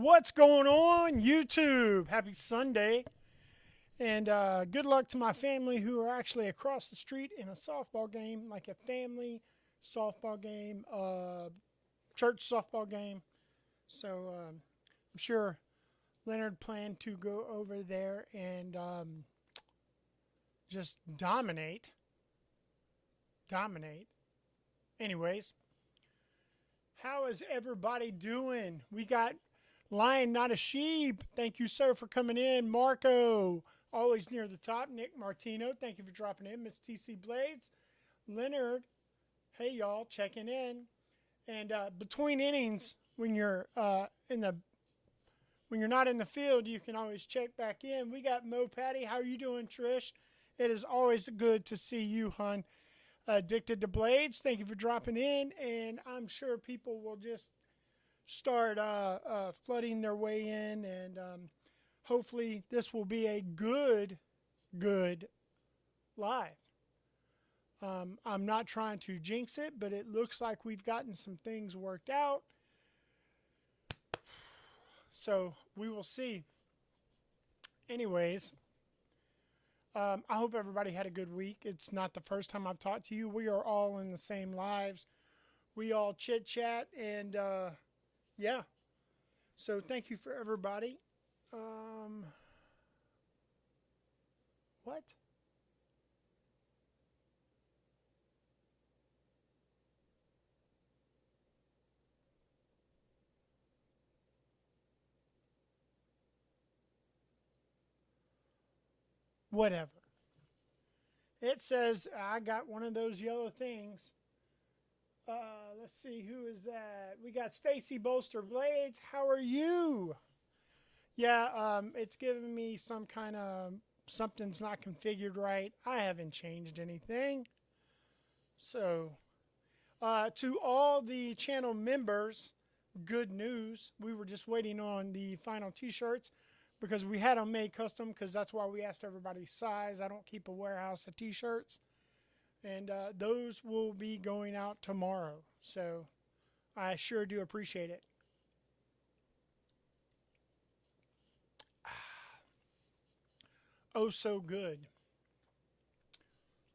What's going on, YouTube? Happy Sunday. And good luck to my family who are actually across the street in a softball game, like a family softball game, church softball game. So I'm sure Leonard planned to go over there and just dominate. Dominate. Anyways, how is everybody doing? We got Lion, not a sheep. Thank you, sir, for coming in. Marco, always near the top. Nick Martino, thank you for dropping in. Miss T.C.Blades. Leonard, hey, y'all, checking in. And between innings, when you're when you're not in the field, you can always check back in. We got Mo Patty. How are you doing, Trish? It is always good to see you, hon. Addicted to Blades, thank you for dropping in. And I'm sure people will just start flooding their way in, and hopefully this will be a good live. I'm not trying to jinx it, but it looks like we've gotten some things worked out. So we will see. Anyways, I hope everybody had a good week. It's not the first time I've talked to you. We are all in the same lives. We all chit chat and yeah. So thank you for everybody. What? Whatever. It says I got one of those yellow things. Let's see, who is that? We got Stacy Bolster Blades. How are you? Yeah, it's giving me some kind of something's not configured right. I haven't changed anything. So, to all the channel members, good news. We were just waiting on the final t-shirts because we had them made custom, because that's why we asked everybody's size. I don't keep a warehouse of t-shirts. And those will be going out tomorrow. So I sure do appreciate it. Oh, so good.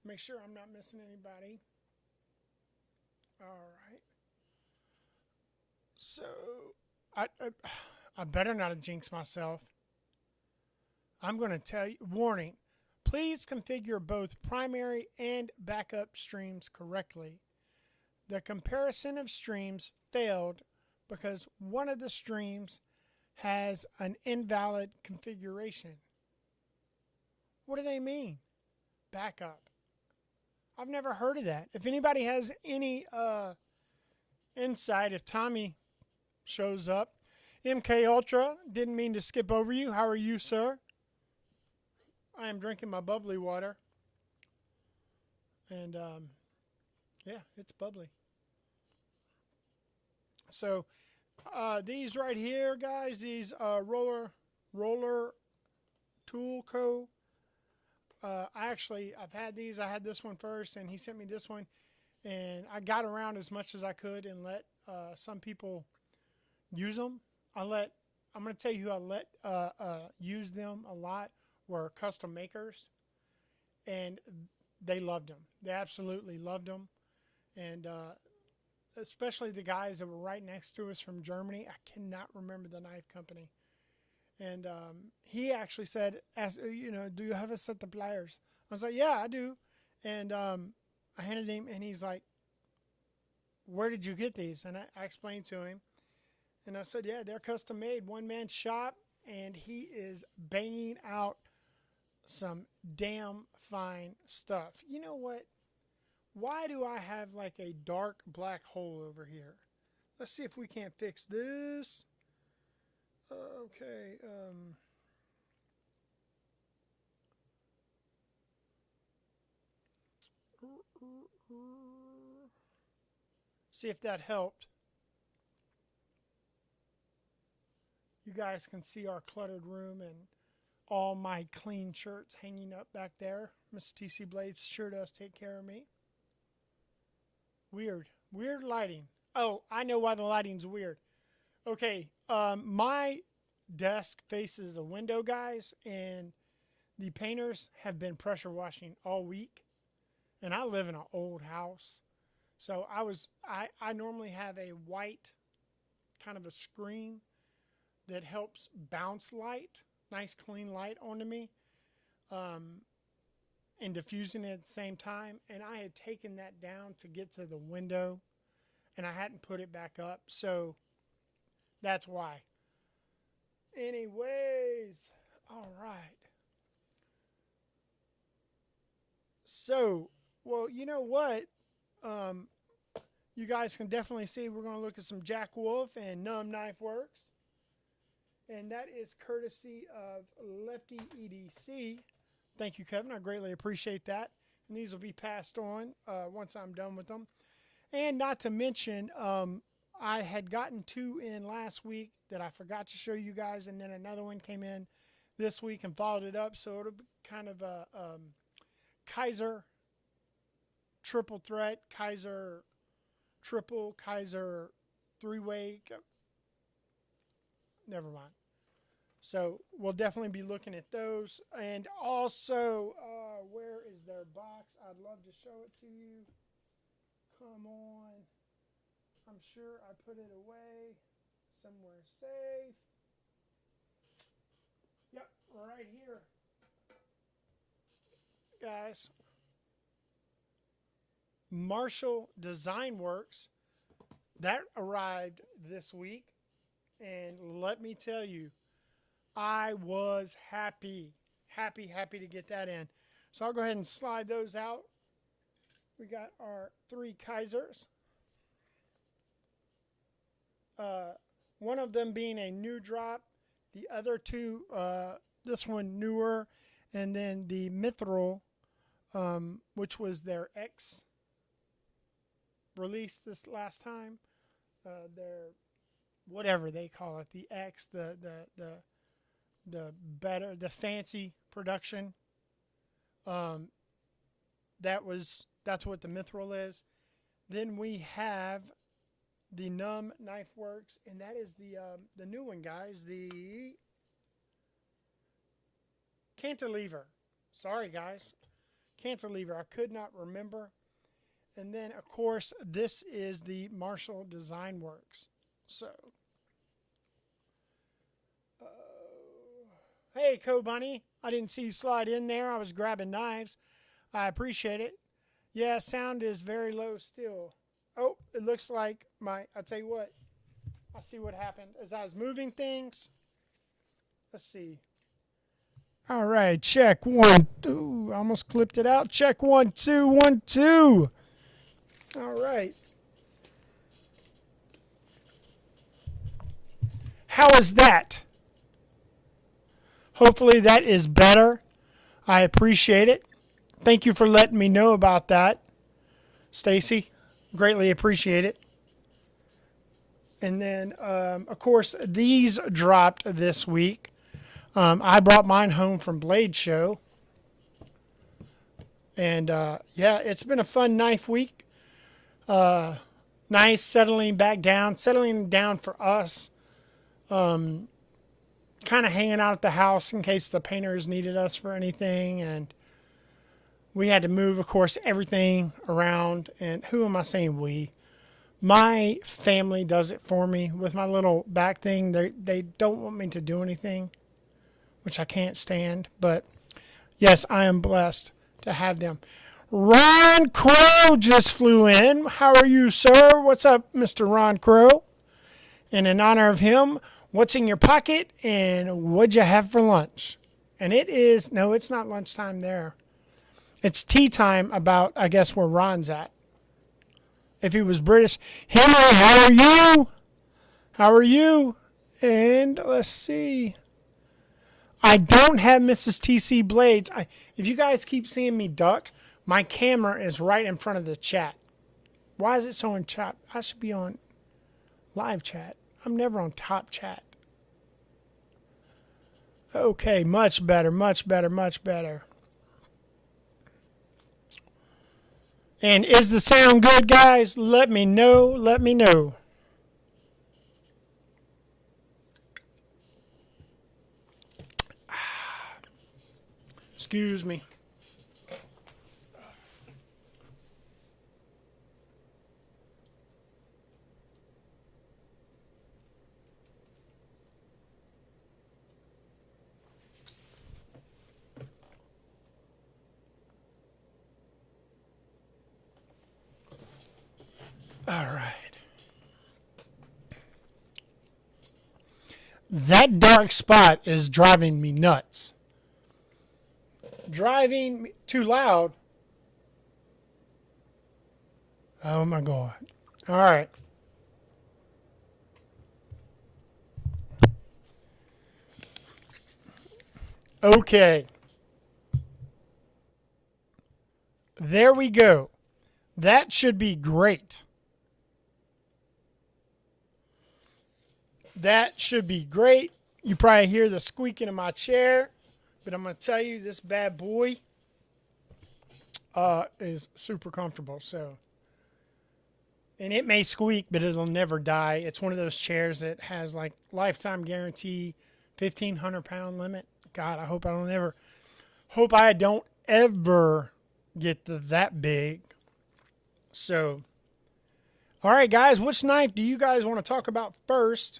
Make sure I'm not missing anybody. All right. So I better not jinx myself. I'm going to tell you, warning. Please configure both primary and backup streams correctly. The comparison of streams failed because one of the streams has an invalid configuration. What do they mean? Backup. I've never heard of that. If anybody has any insight, if Tommy shows up. MK Ultra, didn't mean to skip over you. How are you, sir? I am drinking my bubbly water. And, yeah, it's bubbly. So, these right here, guys, these Roller Tool Co. I've had these. I had this one first, and he sent me this one. And I got around as much as I could and let some people use them. I'm going to tell you who I let use them a lot were custom makers, and they loved them. They absolutely loved them, and especially the guys that were right next to us from Germany. I cannot remember the knife company, and he actually said, do you have a set of pliers? I was like, yeah, I do, and I handed him, and he's like, where did you get these? And I explained to him, and I said, yeah, they're custom made, one-man shop, and he is banging out some damn fine stuff. You know what? Why do I have like a dark black hole over here? Let's see if we can't fix this. Okay. See if that helped. You guys can see our cluttered room and all my clean shirts hanging up back there. Miss T.C.Blades sure does take care of me. Weird lighting. Oh, I know why the lighting's weird. Okay, my desk faces a window, guys, and the painters have been pressure washing all week. And I live in an old house, so I normally have a white kind of a screen that helps bounce light, nice clean light onto me, um, and diffusing it at the same time. And I had taken that down to get to the window, and I hadn't put it back up, so that's why. Anyways, all right. So, well, you know what? Um, you guys can definitely see we're going to look at some Jack Wolf and Numb Knife Works. And that is courtesy of Lefty EDC. Thank you, Kevin. I greatly appreciate that. And these will be passed on once I'm done with them. And not to mention, I had gotten 2 in last week that I forgot to show you guys, and then another one came in this week and followed it up. So it'll be kind of a Kaiser triple threat, Kaiser triple, Kaiser three-way. Never mind. So we'll definitely be looking at those. And also, where is their box? I'd love to show it to you. Come on. I'm sure I put it away somewhere safe. Yep, right here. Guys. Marshall Design Works. That arrived this week. And let me tell you, I was happy to get that in. So I'll go ahead and slide those out. We got our 3 Kaisers. One of them being a new drop. The other 2, this one newer. And then the Mithril, which was their X release this last time. Their whatever they call it, the X, the better, the fancy production. That's what the Mithril is. Then we have the Numb Knife Works, and that is the new one, guys, the Cantilever. Sorry, guys, Cantilever. I could not remember. And then, of course, this is the Marshall Design Works. So, hey, Co-Bunny. I didn't see you slide in there. I was grabbing knives. I appreciate it. Yeah, sound is very low still. Oh, it looks like I'll tell you what. I see what happened as I was moving things. Let's see. All right, check 1, 2. I almost clipped it out. Check 1, 2, 1, 2. All right. How is that? Hopefully that is better. I appreciate it. Thank you for letting me know about that, Stacy. Greatly appreciate it. And then, of course, these dropped this week. I brought mine home from Blade Show. And, yeah, it's been a fun knife week. Nice settling down for us. Kind of hanging out at the house in case the painters needed us for anything. And we had to move, of course, everything around. And who am I saying we? My family does it for me with my little back thing. They don't want me to do anything, which I can't stand. But, yes, I am blessed to have them. Ron Crow just flew in. How are you, sir? What's up, Mr. Ron Crow? And in honor of him, what's in your pocket and what'd you have for lunch? And it's not lunchtime there. It's tea time about, I guess, where Ron's at. If he was British. Henry, how are you? How are you? And let's see. I don't have Mrs. T.C.Blades. If you guys keep seeing me duck, my camera is right in front of the chat. Why is it so in chat? I should be on live chat. I'm never on top chat. Okay, much better, much better, much better. And is the sound good, guys? Let me know. Let me know. Excuse me. All right. That dark spot is driving me nuts. Driving me too loud. Oh my God. All right. Okay. There we go. That should be great. That should be great. You probably hear the squeaking of my chair, but I'm going to tell you this bad boy is super comfortable. So, and it may squeak, but it'll never die. It's one of those chairs that has like lifetime guarantee, 1,500-pound limit. God, I hope I don't ever get that big. So, all right, guys, which knife do you guys want to talk about first?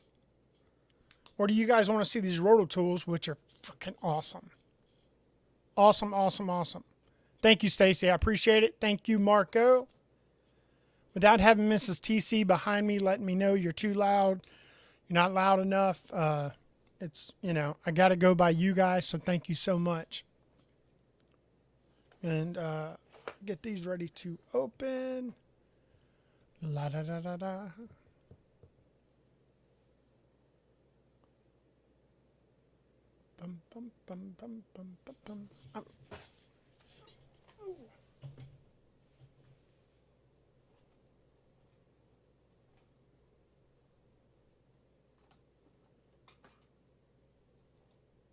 Or do you guys want to see these roto tools, which are freaking awesome? Awesome, awesome, awesome. Thank you, Stacy. I appreciate it. Thank you, Marco. Without having Mrs. TC behind me letting me know you're too loud, you're not loud enough, it's, I got to go by you guys, so thank you so much. And get these ready to open. La da da da da. Bum, bum, bum, bum, bum, bum, bum.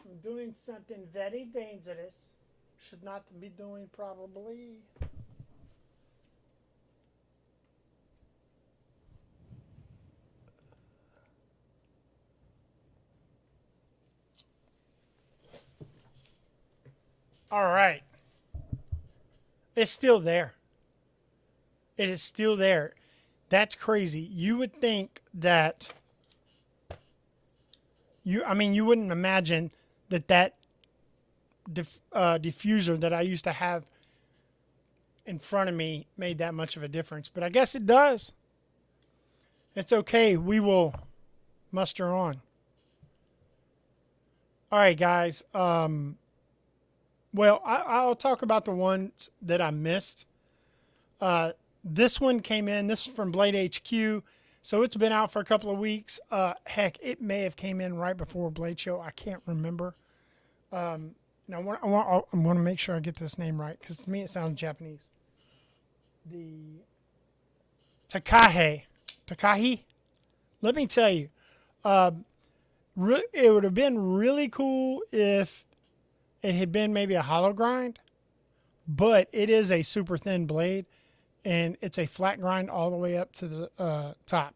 I'm doing something very dangerous. Should not be doing probably. All right. It's still there. It is still there. That's crazy. You would think that you wouldn't imagine that diffuser that I used to have in front of me made that much of a difference. But I guess it does. It's okay. We will muster on. All right, guys. Well, I'll talk about the ones that I missed. This one came in. This is from Blade HQ. So it's been out for a couple of weeks. Heck, it may have came in right before Blade Show. I can't remember. Now I want to make sure I get this name right because to me it sounds Japanese. The Takahi. Let me tell you, it would have been really cool if it had been maybe a hollow grind, but it is a super thin blade, and it's a flat grind all the way up to the top.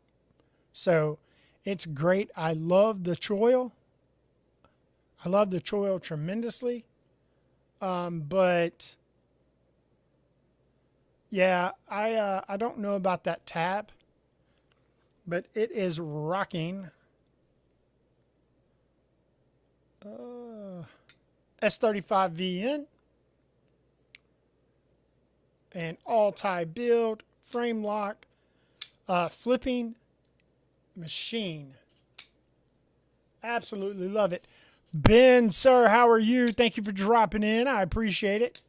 So it's great. I love the choil. I love the choil tremendously. But yeah, I don't know about that tab, but it is rocking. S35VN and all tie build, frame lock, flipping machine. Absolutely love it. Ben, sir, how are you? Thank you for dropping in. I appreciate it.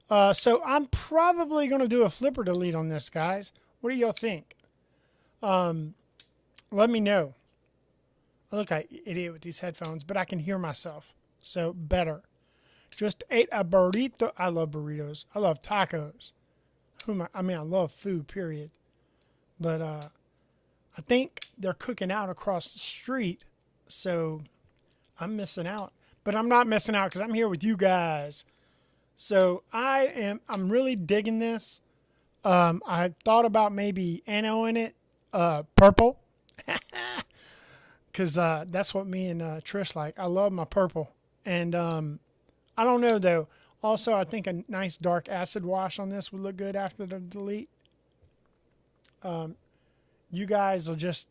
So I'm probably going to do a flipper delete on this, guys. What do y'all think? Let me know. I look like an idiot with these headphones, but I can hear myself. So better. Just ate a burrito. I love burritos. I love tacos. I love food, period. But I think they're cooking out across the street, so I'm missing out. But I'm not missing out because I'm here with you guys. So I'm really digging this. I thought about maybe anno in it, purple, because that's what me and Trish like. I love my purple. And I don't know, though. Also, I think a nice dark acid wash on this would look good after the delete. You guys will just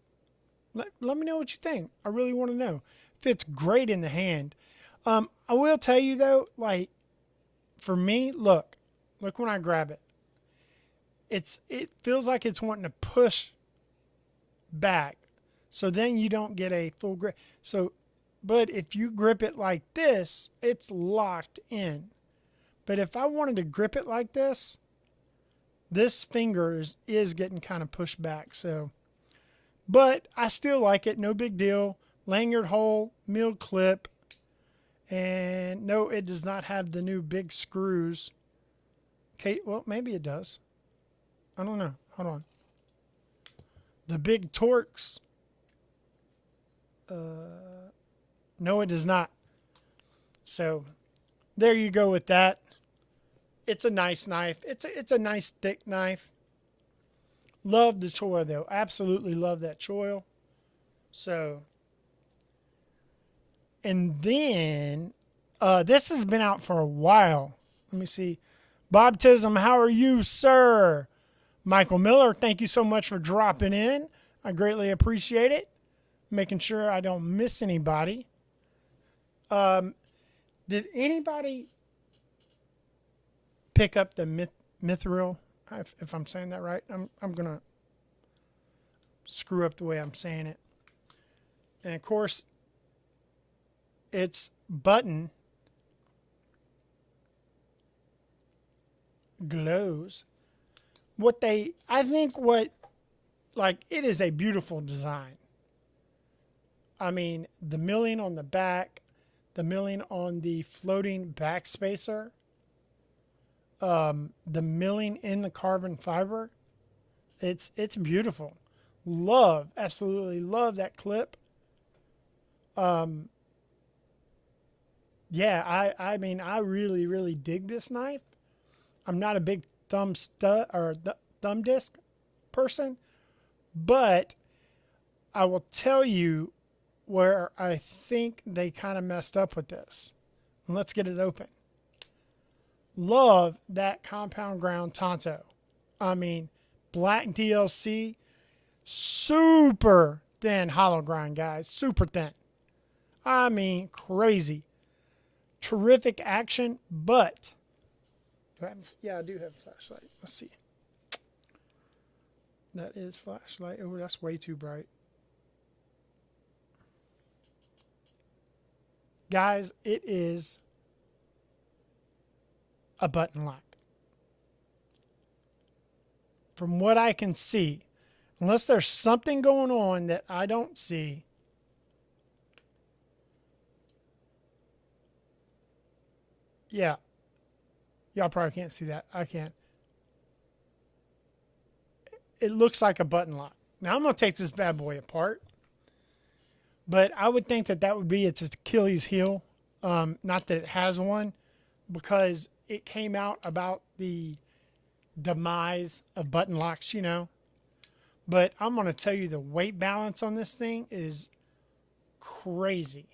let me know what you think. I really want to know. Fits great in the hand. I will tell you though, like for me, look when I grab it. It feels like it's wanting to push back. So then you don't get a full grip. So, but if you grip it like this, it's locked in. But if I wanted to grip it like this, this finger is getting kind of pushed back. So, but I still like it. No big deal. Lanyard hole, milled clip. And no, it does not have the new big screws. Okay, well, maybe it does. I don't know. Hold on. The big Torx. No, it does not. So, there you go with that. It's a nice knife. It's a nice thick knife. Love the choil though. Absolutely love that choil. So, and then this has been out for a while. Let me see. Bob Tism, how are you, sir? Michael Miller, thank you so much for dropping in. I greatly appreciate it. Making sure I don't miss anybody. Did anybody pick up the mithril? If I'm saying that right, I'm gonna screw up the way I'm saying it. And of course, it's button glows. I think it is a beautiful design. I mean, the milling on the back, the milling on the floating back spacer, the milling in the carbon fiber, it's beautiful. Absolutely love that clip. Yeah, I mean, I really, really dig this knife. I'm not a big thumb disc person, but I will tell you where I think they kind of messed up with this. And let's get it open. Love that compound ground Tonto. I mean, black DLC, super thin hollow grind, guys. Super thin. I mean, crazy. Terrific action, but yeah, I do have a flashlight. Let's see. That is flashlight. Oh, that's way too bright. Guys, it is a button lock. From what I can see, unless there's something going on that I don't see, yeah. Y'all probably can't see that. I can. It looks like a button lock. Now I'm going to take this bad boy apart. But I would think that would be its Achilles heel. Not that it has one, because it came out about the demise of button locks, you know. But I'm going to tell you the weight balance on this thing is crazy.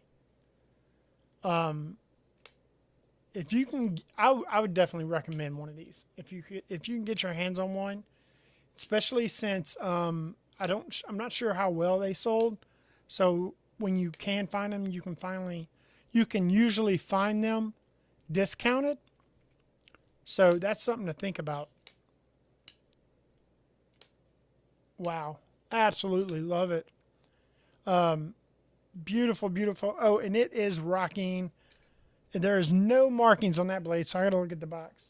If you can, I would definitely recommend one of these. If you can get your hands on one, especially since I'm not sure how well they sold. So when you can find them, you can usually find them discounted. So that's something to think about. Wow, absolutely love it. Beautiful, beautiful. Oh, and it is rocking. There is no markings on that blade, so I got to look at the box.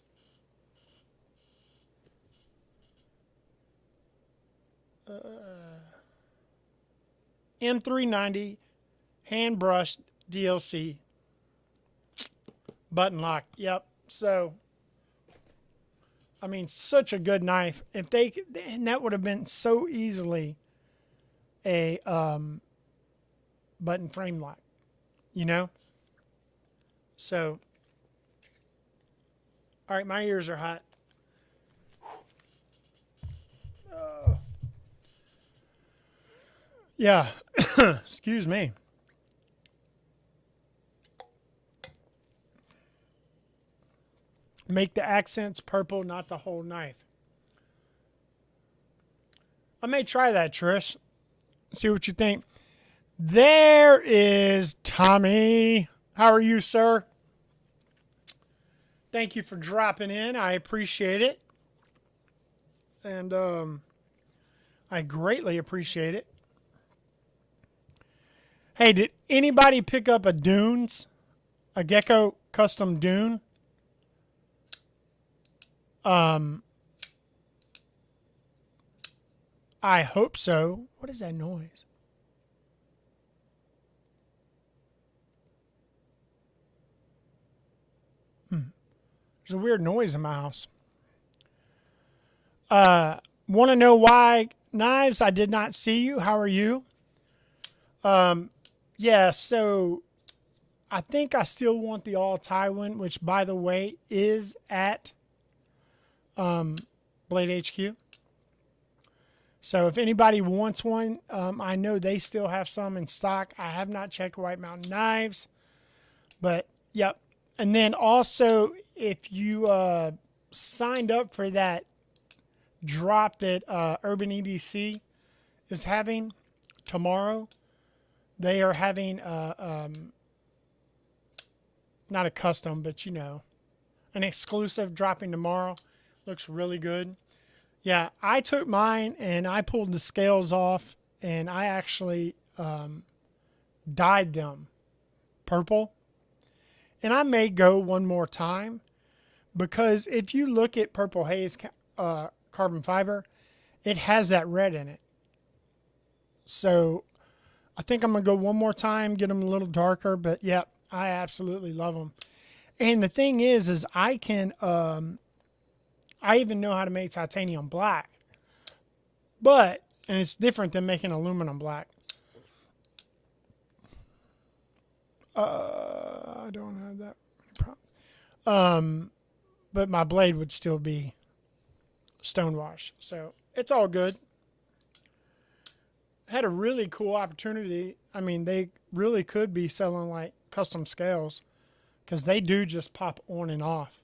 M390 hand brushed DLC button lock. Yep. So, I mean, such a good knife. And that would have been so easily a button frame lock, you know. So, all right, my ears are hot. Yeah, excuse me. Make the accents purple, not the whole knife. I may try that, Trish. See what you think. There is Tommy. How are you, sir? Thank you for dropping in. I appreciate it. And I greatly appreciate it. Hey, did anybody pick up a Dunes? A Gecko custom Dune? I hope so. What is that noise? There's a weird noise in my house. Want to know why, Knives? I did not see you. How are you? Yeah, so I think I still want the all Tywin, which, by the way, is at Blade HQ. So if anybody wants one, I know they still have some in stock. I have not checked White Mountain Knives, but yep. And then also, if you signed up for that drop that Urban EDC is having tomorrow, they are having not a custom, but you know, an exclusive dropping tomorrow. Looks really good. Yeah, I took mine and I pulled the scales off and I actually dyed them purple. And I may go one more time because if you look at Purple Haze carbon fiber, it has that red in it. So I think I'm going to go one more time, get them a little darker. But yeah, I absolutely love them. And the thing is I can... I even know how to make titanium black. But, and it's different than making aluminum black. I don't have that problem. But my blade would still be stonewash. So, it's all good. Had a really cool opportunity. I mean, they really could be selling like custom scales. Because they do just pop on and off.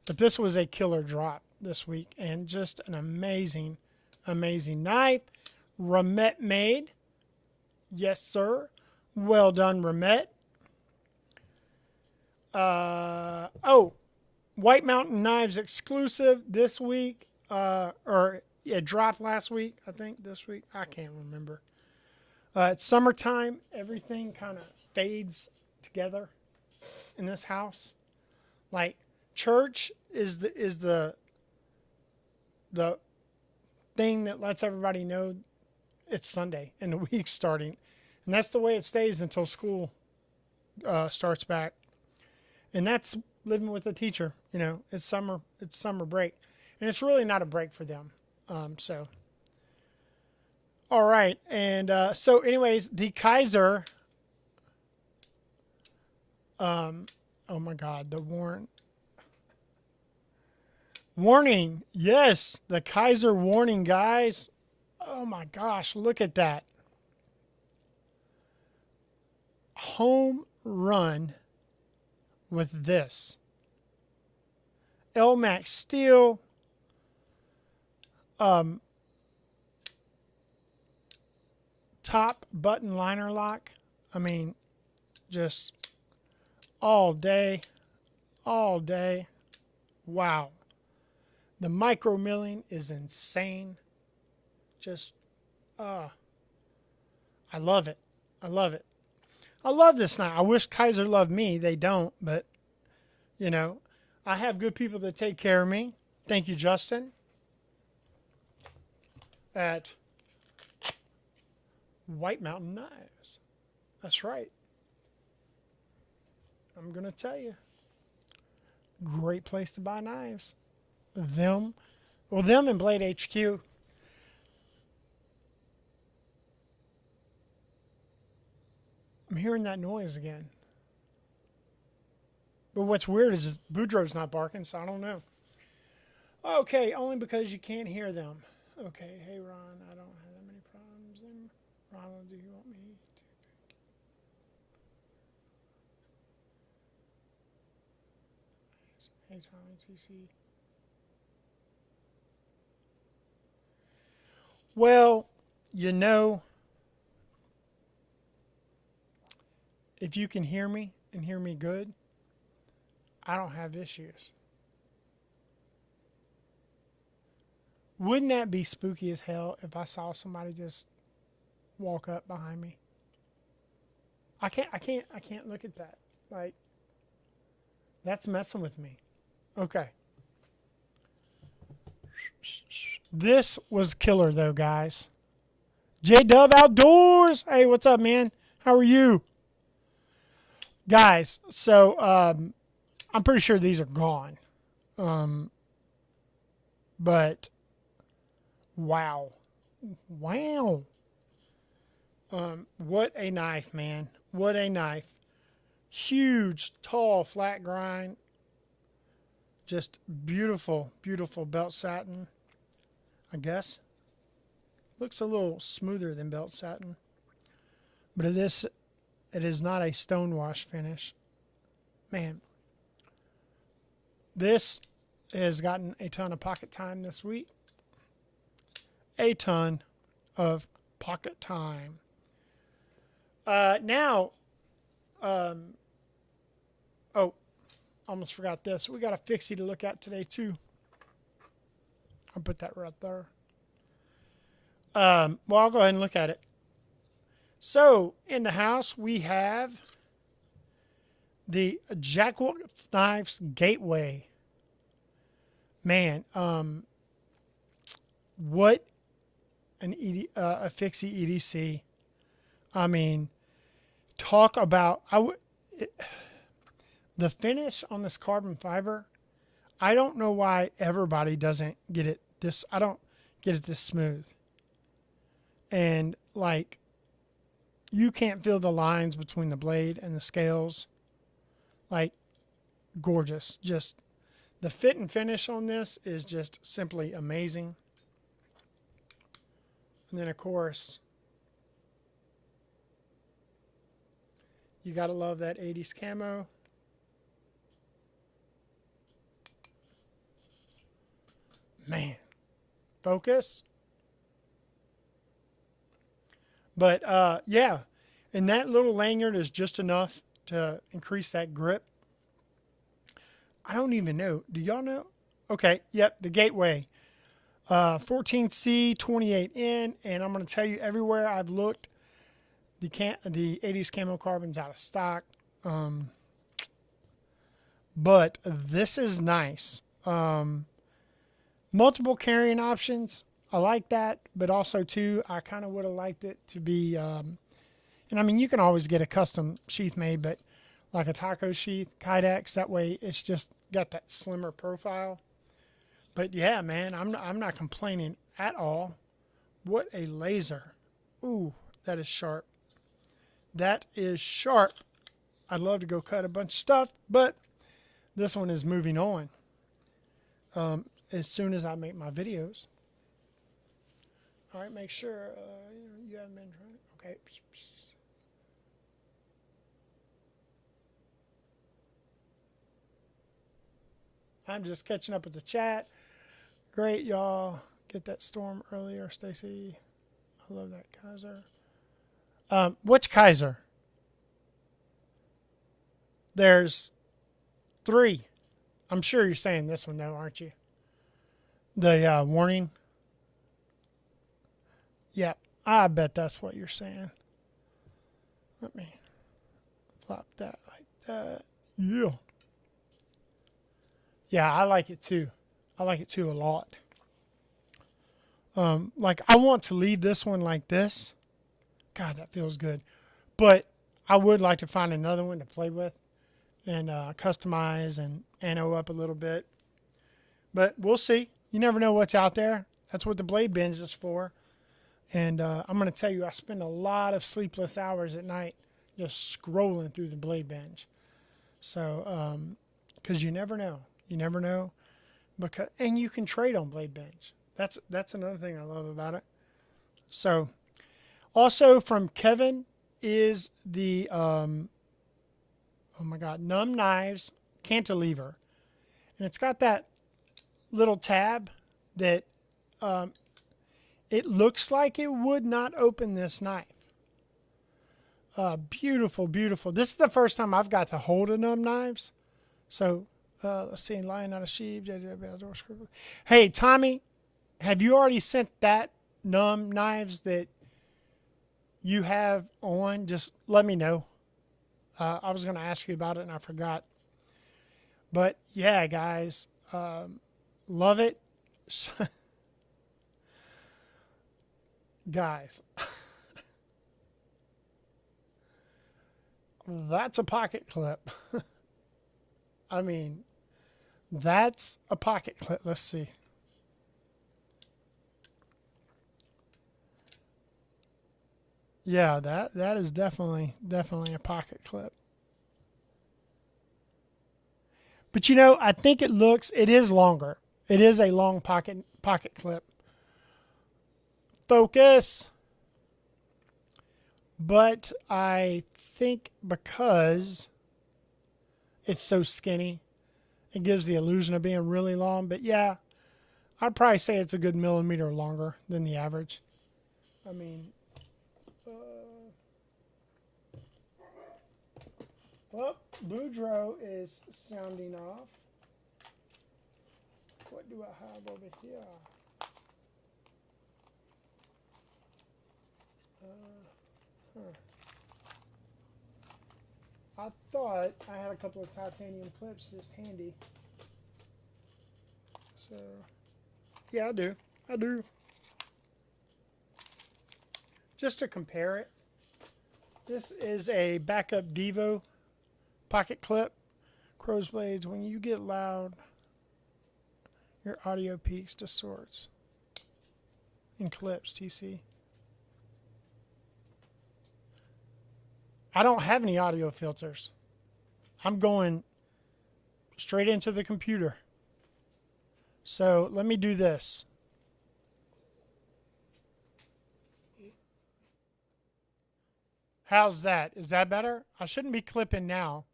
But this was a killer drop this week. And just an amazing, amazing knife. Ramet made. Yes, sir. Well done, Ramet. White Mountain Knives exclusive this week. It dropped last week, I think. This week. I can't remember. It's summertime. Everything kind of fades together in this house. Like, church is the thing that lets everybody know it's Sunday and the week's starting. And that's the way it stays until school starts back. And that's living with a teacher. You know, it's summer break. And it's really not a break for them. So, all right. And so anyways, the Kaiser, oh my God, the warning. Yes, the Kaiser warning, guys. Oh my gosh, look at that. Home run with this. LMAX steel. Top button liner lock. I mean, just all day. All day. Wow. The micro milling is insane. Just, I love it. I love it. I love this knife. I wish Kaiser loved me. They don't, but, you know, I have good people that take care of me. Thank you, Justin. At White Mountain Knives. That's right. I'm going to tell you. Great place to buy knives. Them and Blade HQ. I'm hearing that noise again. But what's weird is Boudreaux's not barking, so I don't know. Okay, only because you can't hear them. Okay, hey Ron, I don't have that many problems. And Ronald, do you want me to? Tommy, T.C. Well, you know, if you can hear me and hear me good, I don't have issues. Wouldn't that be spooky as hell if I saw somebody just walk up behind me? I can't look at that. Like, that's messing with me. Okay. This was killer though, guys. J-Dub Outdoors. Hey, what's up, man? How are you? Guys, so I'm pretty sure these are gone. But wow. Wow. What a knife, man. What a knife. Huge, tall, flat grind. Just beautiful, beautiful belt satin, I guess. Looks a little smoother than belt satin. But it is not a stonewash finish. Man, this has gotten a ton of pocket time this week. A ton of pocket time. Now, oh, almost forgot this. We got a fixie to look at today too. I'll put that right there. Well, I'll go ahead and look at it. So, in the house, we have the Jackwolf Knives Gateway. Man, what a fixie EDC. I mean, talk about the finish on this carbon fiber. I don't know why everybody doesn't get it this. I don't get it this smooth. And like, you can't feel the lines between the blade and the scales. Like, gorgeous. Just the fit and finish on this is just simply amazing. And then, of course, you got to love that 80s camo. Man, focus. But, yeah, and that little lanyard is just enough to increase that grip. I don't even know. Do y'all know? Okay, yep, the Gateway. 14C, 28N, and I'm going to tell you, everywhere I've looked, the 80s camo carbon's out of stock. But this is nice. Multiple carrying options. I like that, but also too, I kind of would have liked it to be, and I mean, you can always get a custom sheath made, but like a taco sheath, Kydex, that way it's just got that slimmer profile. But yeah, man, I'm not complaining at all. What a laser. Ooh, that is sharp. That is sharp. I'd love to go cut a bunch of stuff, but this one is moving on. As soon as I make my videos. All right, make sure you haven't been trying. Okay. I'm just catching up with the chat. Great, y'all. Get that storm earlier, Stacy. I love that Kaiser. Which Kaiser? There's 3. I'm sure you're saying this one, though, aren't you? The warning. Yeah, I bet that's what you're saying. Let me flop that like that. Yeah. Yeah, I like it too. I like it too a lot. Like, I want to leave this one like this. God, that feels good. But I would like to find another one to play with and customize and anno up a little bit. But we'll see. You never know what's out there. That's what the blade binge is for. And I'm going to tell you, I spend a lot of sleepless hours at night just scrolling through the blade binge. So, because you never know. You never know. And you can trade on blade binge. That's another thing I love about it. So, also from Kevin is the, oh my God, Numb Knives Cantilever. And it's got that little tab that it looks like it would not open this knife. Beautiful, beautiful. This is the first time I've got to hold a numb knives. So let's see, lion out of sheep. Hey, Tommy, have you already sent that numb knives that you have on? Just let me know. I was going to ask you about it and I forgot. But yeah, guys, love it. Guys, that's a pocket clip. I mean, that's a pocket clip. Let's see. Yeah, that is definitely a pocket clip. But you know, I think it is longer. It is a long pocket clip. Focus. But I think because it's so skinny, it gives the illusion of being really long. But yeah, I'd probably say it's a good millimeter longer than the average. I mean, well, Boudreaux is sounding off. What do I have over here? I thought I had a couple of titanium clips just handy. So, yeah, I do. I do. Just to compare it, this is a backup Devo pocket clip. Crow's blades, when you get loud, your audio peaks, distorts. In clips, TC. I don't have any audio filters. I'm going straight into the computer. So let me do this. How's that? Is that better? I shouldn't be clipping now.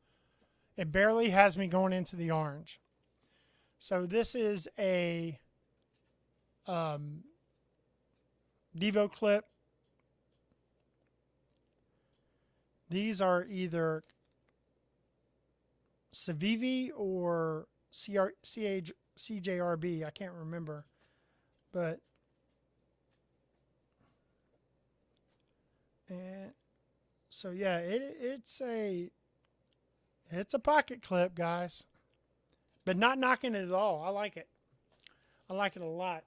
It barely has me going into the orange. So this is a Devo clip. These are either Civivi or CJRB. I can't remember. But so yeah, it's a pocket clip, guys. But not knocking it at all. I like it. I like it a lot.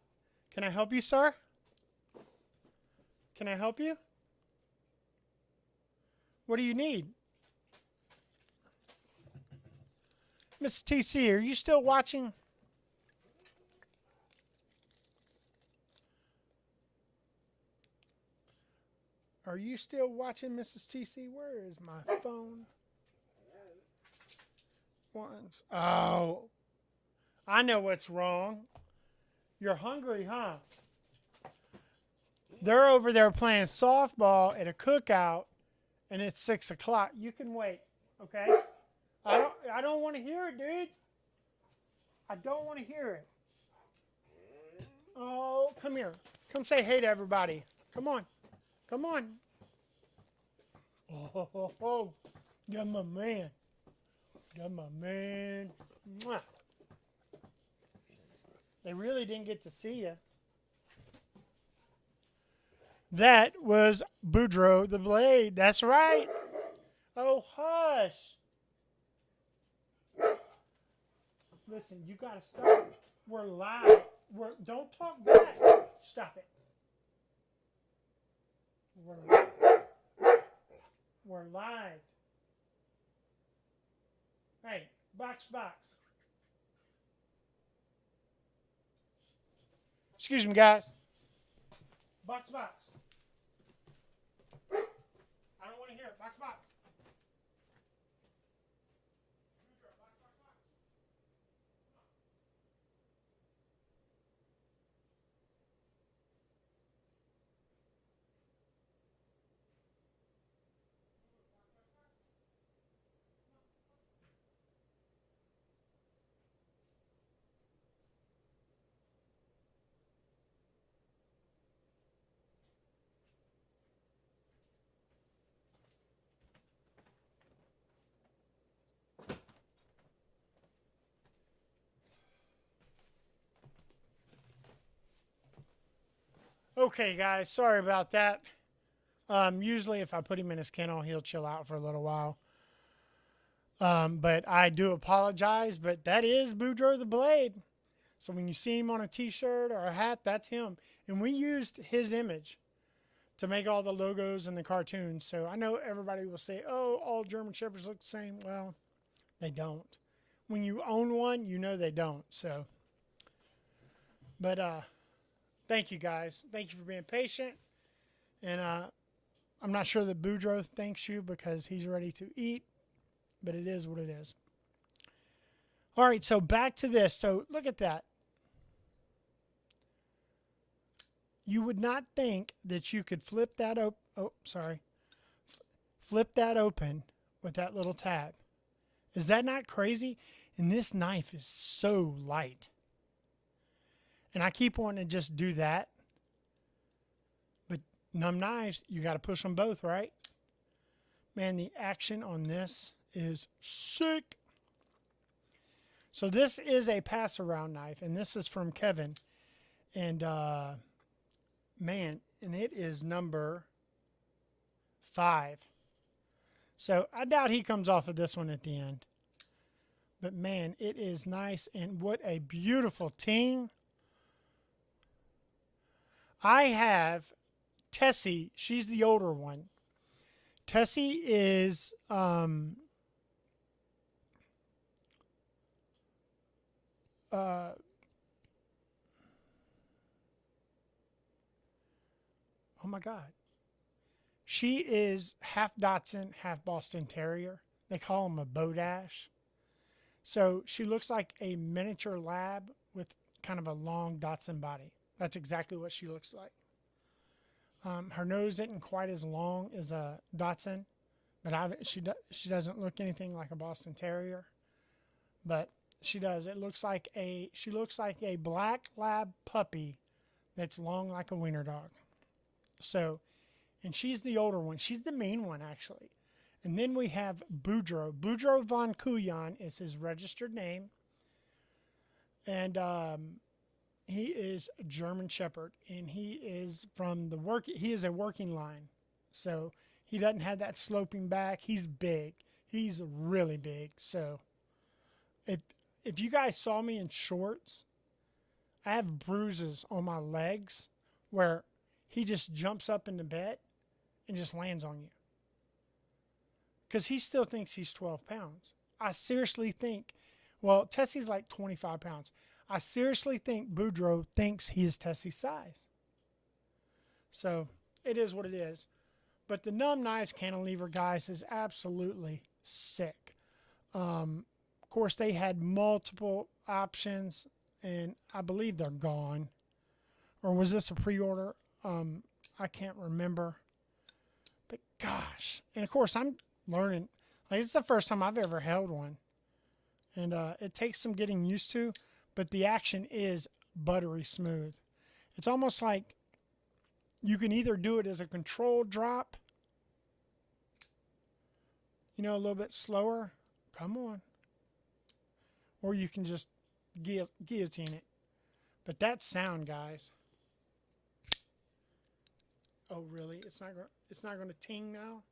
Can I help you, sir? Can I help you? What do you need? Miss TC, are you still watching? Are you still watching, Mrs. TC? Where is my phone? Once. Oh, I know what's wrong. You're hungry, huh? They're over there playing softball at a cookout, and it's 6 o'clock. You can wait, okay? I don't want to hear it, dude. I don't want to hear it. Oh, come here. Come say hey to everybody. Come on. Come on. Oh. You're my man. You're my man. Mwah. They really didn't get to see you. That was Boudreaux the Blade. That's right. Oh, hush. Listen, you got to stop. We're live. Don't talk back. Stop it. We're live. We're live. Hey, box. Excuse me, guys. Box. I don't want to hear it. Box. Okay, guys, sorry about that. Usually, if I put him in his kennel, he'll chill out for a little while. But I do apologize. But that is Boudreaux the Blade. So when you see him on a T-shirt or a hat, that's him. And we used his image to make all the logos and the cartoons. So I know everybody will say, "Oh, all German Shepherds look the same." Well, they don't. When you own one, you know they don't. So, but thank you guys. Thank you for being patient. And I'm not sure that Boudreaux thanks you because he's ready to eat, but it is what it is. All right, so back to this. So look at that. You would not think that you could flip that open. Oh, sorry. Flip that open with that little tab. Is that not crazy? And this knife is so light. And I keep wanting to just do that. But numb knives, you got to push them both, right? Man, the action on this is sick. So this is a pass-around knife, and this is from Kevin. And, man, and it is number 5. So I doubt he comes off of this one at the end. But, man, it is nice, and what a beautiful ting. I have Tessie. She's the older one. Tessie is oh my God. She is half Dachshund, half Boston Terrier. They call them a Bodash. So she looks like a miniature lab with kind of a long Dachshund body. That's exactly what she looks like. Her nose isn't quite as long as a Dachshund, but she doesn't look anything like a Boston Terrier. But she does. She looks like a black lab puppy that's long like a wiener dog. So, and she's the older one. She's the main one, actually. And then we have Boudreaux. Boudreaux von Couyon is his registered name. And he is a German Shepherd. And he is he is a working line. So he doesn't have that sloping back. He's big. He's really big. So if you guys saw me in shorts, I have bruises on my legs where he just jumps up in the bed and just lands on you. Because he still thinks he's 12 pounds. I seriously think, well, Tessie's like 25 pounds. I seriously think Boudreaux thinks he is Tessie's size. So it is what it is. But the numb knives cantilever, guys, is absolutely sick. Of course, they had multiple options, and I believe they're gone. Or was this a pre-order? I can't remember. But gosh. And of course, I'm learning. Like, it's the first time I've ever held one. And it takes some getting used to, but the action is buttery smooth. It's almost like you can either do it as a controlled drop, you know, a little bit slower. Come on. Or you can just guillotine it. But that sound, guys. Oh, really? It's not going to ting now?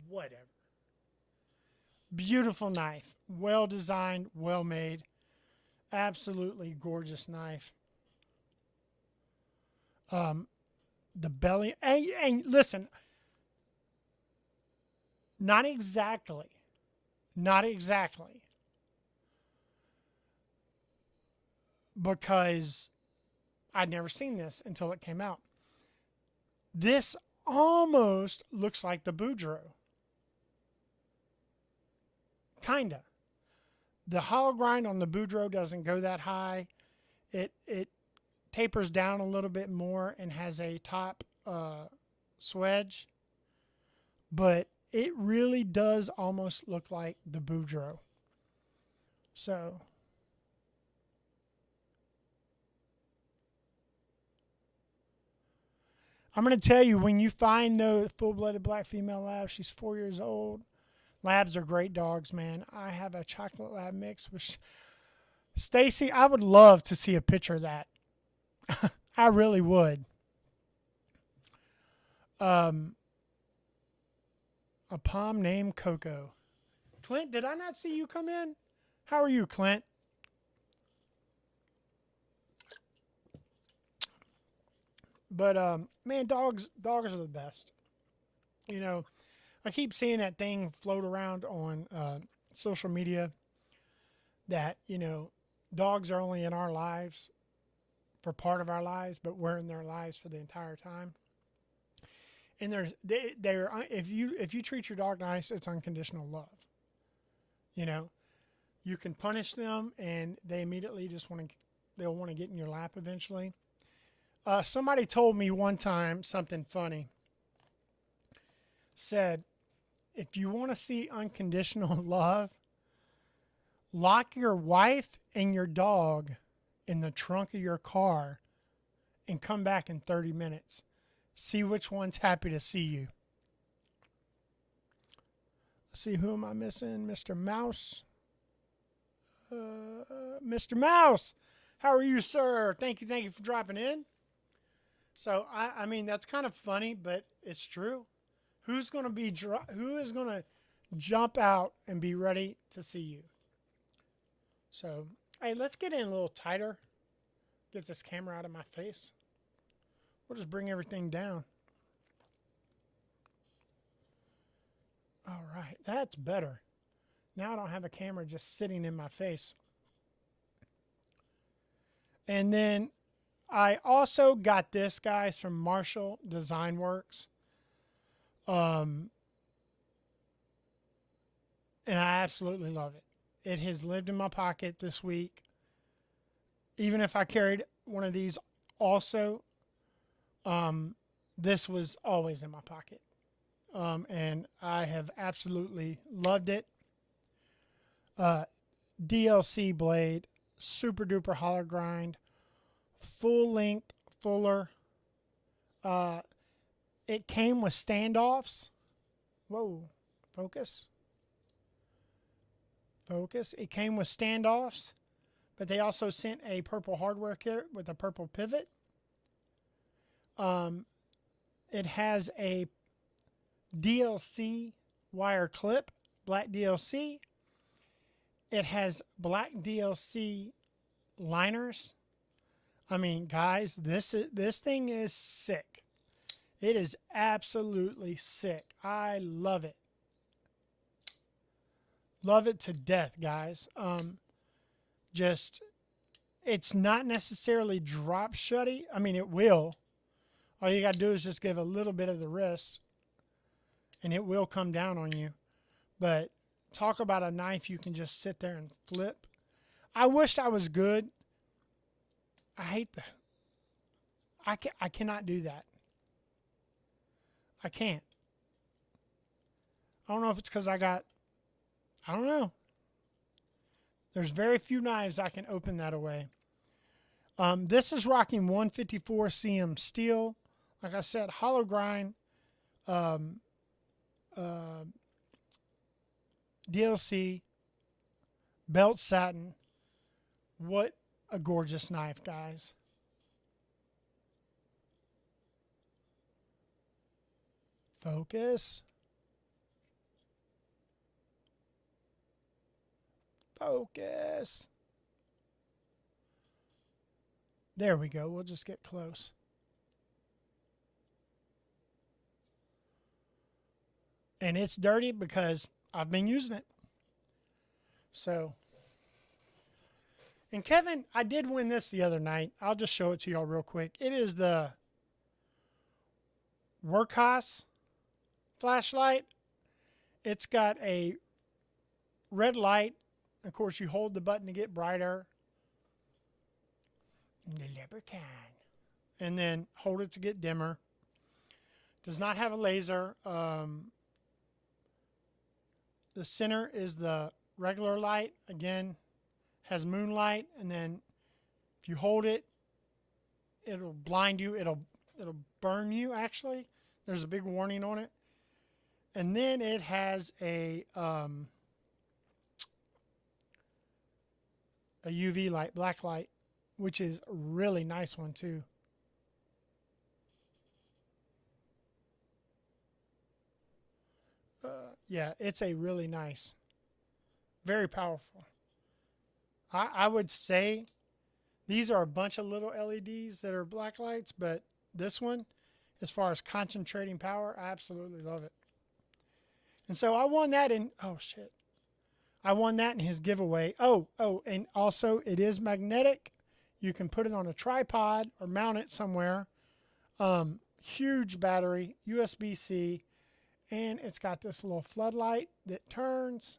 Whatever. Beautiful knife. Well designed, well made. Absolutely gorgeous knife. The belly. Hey, listen. Not exactly. Not exactly. Because I'd never seen this until it came out. This almost looks like the Boudreaux. Kinda. The hollow grind on the Boudreaux doesn't go that high. It tapers down a little bit more and has a top swedge. But it really does almost look like the Boudreaux. So I'm going to tell you, when you find the full-blooded black female lab, she's 4 years old. Labs are great dogs, man. I have a chocolate lab mix with Stacy. I would love to see a picture of that. I really would. A pom named Coco. Clint, did I not see you come in? How are you, Clint? But man, dogs are the best. You know, I keep seeing that thing float around on social media that, you know, dogs are only in our lives for part of our lives, but we're in their lives for the entire time. And they're if you treat your dog nice, it's unconditional love. You know, you can punish them, and they immediately they'll want to get in your lap eventually. Somebody told me one time something funny. Said, if you want to see unconditional love, lock your wife and your dog in the trunk of your car and come back in 30 minutes. See which one's happy to see you. Let's see, who am I missing? Mr. Mouse. Mr. Mouse, how are you, sir? Thank you for dropping in. So, I mean, that's kind of funny, but it's true. Who is going to jump out and be ready to see you? So, hey, let's get in a little tighter. Get this camera out of my face. We'll just bring everything down. All right, that's better. Now I don't have a camera just sitting in my face. And then I also got this, guys, from Marshall Design Works. And I absolutely love it. It has lived in my pocket this week. Even if I carried one of these also, this was always in my pocket. And I have absolutely loved it. DLC blade, super duper hollow grind, full length fuller. It came with standoffs. Whoa, focus. It came with standoffs, but they also sent a purple hardware kit with a purple pivot. It has a DLC wire clip, black DLC. It has black DLC liners. I mean, guys, this thing is sick. It is absolutely sick. I love it. Love it to death, guys. It's not necessarily drop shutty. I mean, it will. All you got to do is just give a little bit of the wrist, and it will come down on you. But talk about a knife you can just sit there and flip. I wished I was good. I hate that. I cannot do that. I can't. I don't know if it's because I don't know. There's very few knives I can open that away. This is rocking 154 cm steel. Like I said, hollow grind. DLC. Belt satin. What a gorgeous knife, guys. Focus. Focus. There we go. We'll just get close. And it's dirty because I've been using it. So, and Kevin, I did win this the other night. I'll just show it to y'all real quick. It is the Workhorse flashlight. It's got a red light. Of course, you hold the button to get brighter. The leprechaun. And then hold it to get dimmer. Does not have a laser. The center is the regular light. Again, has moonlight. And then if you hold it, it'll blind you. It'll It'll burn you, actually. There's a big warning on it. And then it has a UV light, black light, which is a really nice one too. Yeah, it's a really nice, very powerful. I would say these are a bunch of little LEDs that are black lights, but this one, as far as concentrating power, I absolutely love it. And so I won that in, oh shit. I won that in his giveaway. Oh, and also it is magnetic. You can put it on a tripod or mount it somewhere. Huge battery, USB-C, and it's got this little floodlight that turns.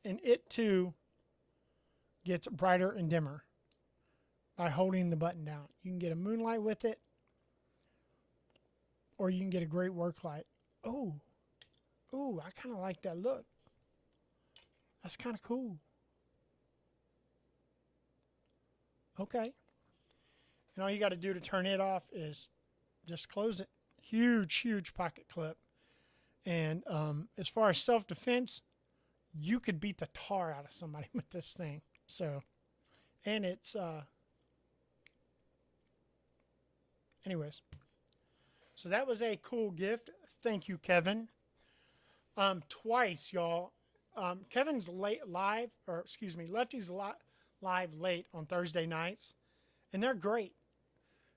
And it too gets brighter and dimmer by holding the button down. You can get a moonlight with it, or you can get a great work light. Oh, I kind of like that look. That's kind of cool. Okay. And all you got to do to turn it off is just close it. Huge, huge pocket clip. And as far as self-defense, you could beat the tar out of somebody with this thing. So, and it's, anyways. So that was a cool gift. Thank you, Kevin. Twice, y'all. Kevin's live, or excuse me, Lefty's live late on Thursday nights, and they're great.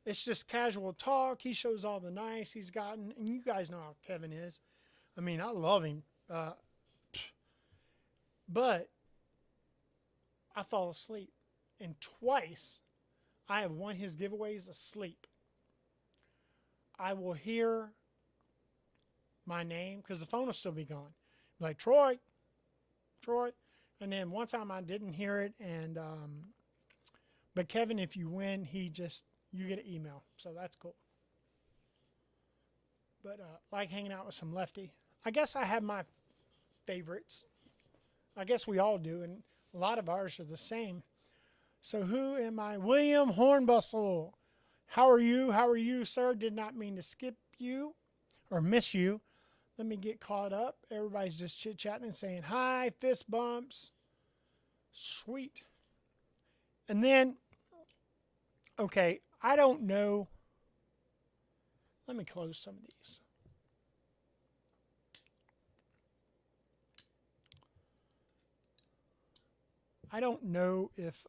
It's just casual talk. He shows all the nice he's gotten, and you guys know how Kevin is. I mean, I love him. But I fall asleep, and twice I have won his giveaways asleep. I will hear my name because the phone will still be gone. Like, Troy. And then one time I didn't hear it, and but Kevin, if you win, you get an email, so that's cool. But like hanging out with some Lefty. I guess I have my favorites. I guess we all do, and a lot of ours are the same. So who am I? William Hornbustle. How are you, sir? Did not mean to skip you or miss you. Let me get caught up. Everybody's just chit-chatting and saying hi, fist bumps. Sweet. And then, okay, I don't know. Let me close some of these. I don't know if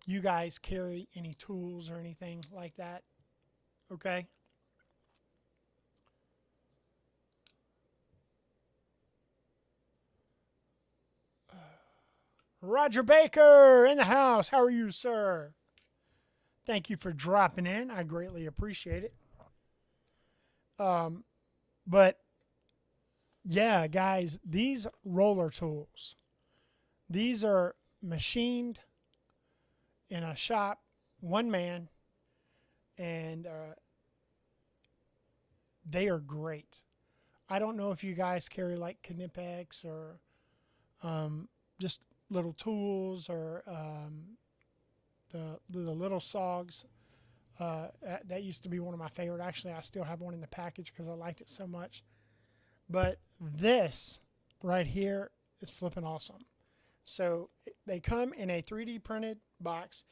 you guys carry any tools or anything like that. Okay? Roger Baker in the house. How are you, sir? Thank you for dropping in. I greatly appreciate it. But yeah, guys, these roller tools, these are machined in a shop, one man, and they are great. I don't know if you guys carry like Knipex or just little tools or the little saws. That used to be one of my favorite. Actually, I still have one in the package because I liked it so much. But this right here is flipping awesome. So they come in a 3D printed box,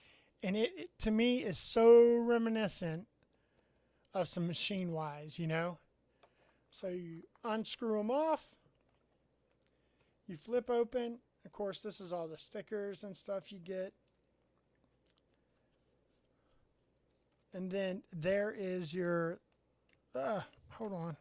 and it to me is so reminiscent of some Machine Wise, you know. So you unscrew them off, you flip open. Of course, this is all the stickers and stuff you get. And then there is your, hold on.